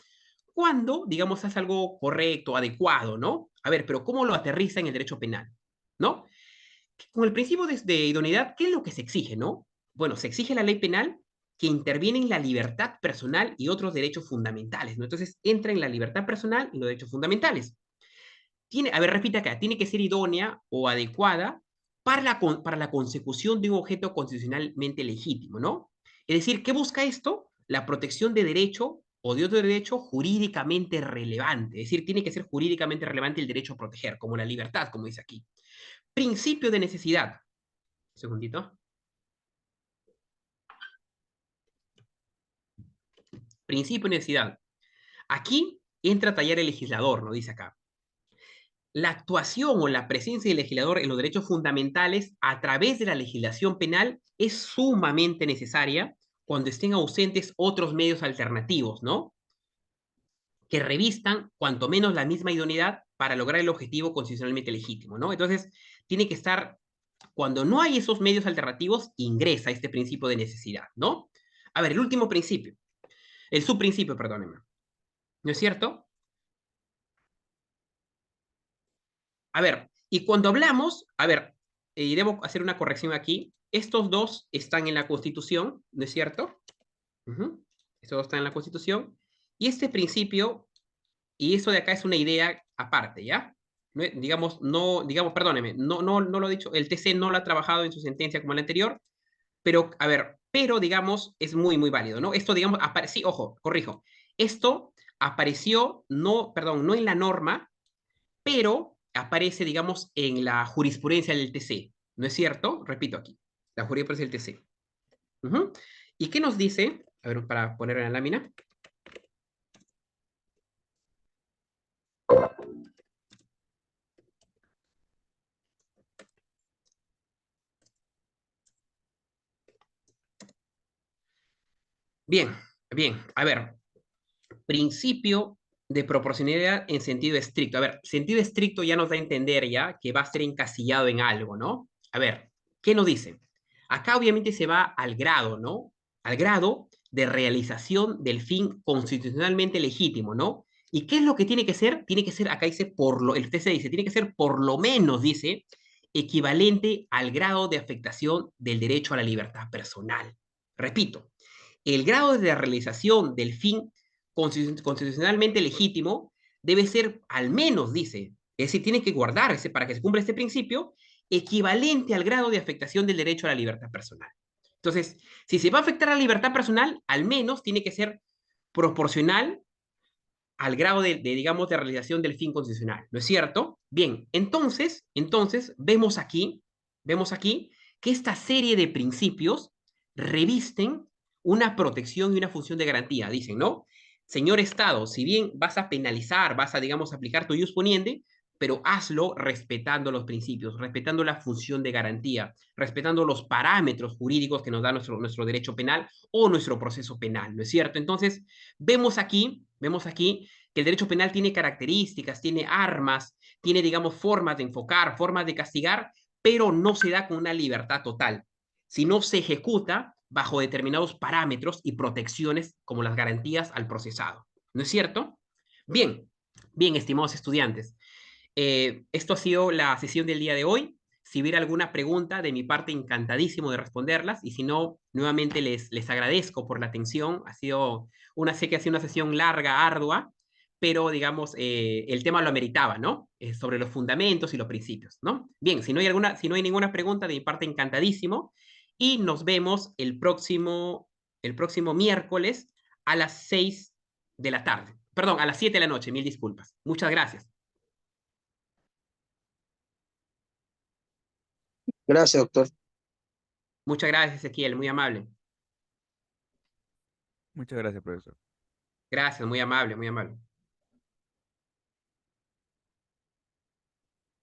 cuando, digamos, es algo correcto, adecuado, ¿no? A ver, pero ¿cómo lo aterriza en el derecho penal? ¿No? Con el principio de idoneidad, ¿qué es lo que se exige, no? Bueno, se exige la ley penal que interviene en la libertad personal y otros derechos fundamentales, ¿no? Entonces, entra en la libertad personal y los derechos fundamentales. Tiene, a ver, repite acá, tiene que ser idónea o adecuada para la consecución de un objeto constitucionalmente legítimo, ¿no? Es decir, ¿qué busca esto? La protección de derecho o de otro derecho jurídicamente relevante. Es decir, tiene que ser jurídicamente relevante el derecho a proteger, como la libertad, como dice aquí. Principio de necesidad. Un segundito. Principio de necesidad. Aquí entra a tallar el legislador, ¿no? Dice acá. La actuación o la presencia del legislador en los derechos fundamentales a través de la legislación penal es sumamente necesaria cuando estén ausentes otros medios alternativos, ¿no? Que revistan cuanto menos la misma idoneidad para lograr el objetivo constitucionalmente legítimo, ¿no? Entonces, tiene que estar, cuando no hay esos medios alternativos, ingresa este principio de necesidad, ¿no? A ver, el último principio, el subprincipio, perdónenme, ¿no es cierto? A ver, y cuando hablamos, a ver, y debo hacer una corrección aquí, estos dos están en la Constitución, ¿no es cierto? Ujú. Estos dos están en la Constitución, y este principio, y eso de acá es una idea aparte, ¿ya? Digamos, no, digamos, perdóneme, no lo he dicho, el TC no lo ha trabajado en su sentencia como el anterior, pero, a ver, pero, digamos, es muy, muy válido, ¿no? Esto, digamos, sí, ojo, corrijo, esto apareció, no, perdón, no en la norma, pero aparece, digamos, en la jurisprudencia del TC, ¿no es cierto? Repito aquí, la jurisprudencia del TC. Ujú. ¿Y qué nos dice? A ver, para poner en la lámina. Bien, bien, a ver, principio de proporcionalidad en sentido estricto. A ver, sentido estricto ya nos da a entender ya que va a ser encasillado en algo, ¿no? A ver, ¿qué nos dice? Acá obviamente se va al grado, ¿no? Al grado de realización del fin constitucionalmente legítimo, ¿no? ¿Y qué es lo que tiene que ser? Tiene que ser, acá dice, el TC dice, tiene que ser por lo menos, dice, equivalente al grado de afectación del derecho a la libertad personal. Repito, el grado de realización del fin constitucionalmente legítimo debe ser al menos, dice, es decir, tiene que guardarse para que se cumpla este principio, equivalente al grado de afectación del derecho a la libertad personal. Entonces, si se va a afectar a la libertad personal, al menos tiene que ser proporcional al grado digamos, de realización del fin constitucional, ¿no es cierto? Bien, entonces vemos aquí que esta serie de principios revisten una protección y una función de garantía. Dicen, ¿no? Señor Estado, si bien vas a penalizar, vas a, digamos, aplicar tu ius poniente, pero hazlo respetando los principios, respetando la función de garantía, respetando los parámetros jurídicos que nos da nuestro derecho penal o nuestro proceso penal, ¿no es cierto? Entonces, vemos aquí que el derecho penal tiene características, tiene armas, tiene, digamos, formas de enfocar, formas de castigar, pero no se da con una libertad total, sino se ejecuta bajo determinados parámetros y protecciones como las garantías al procesado. ¿No es cierto? Bien, bien, estimados estudiantes. Esto ha sido la sesión del día de hoy. Si hubiera alguna pregunta, de mi parte, encantadísimo de responderlas. Y si no, nuevamente les agradezco por la atención. Sé que ha sido una sesión larga, ardua, pero digamos, el tema lo ameritaba, ¿no? Sobre los fundamentos y los principios, ¿no? Bien, si no hay ninguna pregunta, de mi parte, encantadísimo. Y nos vemos el próximo miércoles a las 6 de la tarde. Perdón, a las 7 de la noche, mil disculpas. Muchas gracias. Gracias, doctor. Muchas gracias, Ezequiel, muy amable. Muchas gracias, profesor. Gracias, muy amable, muy amable.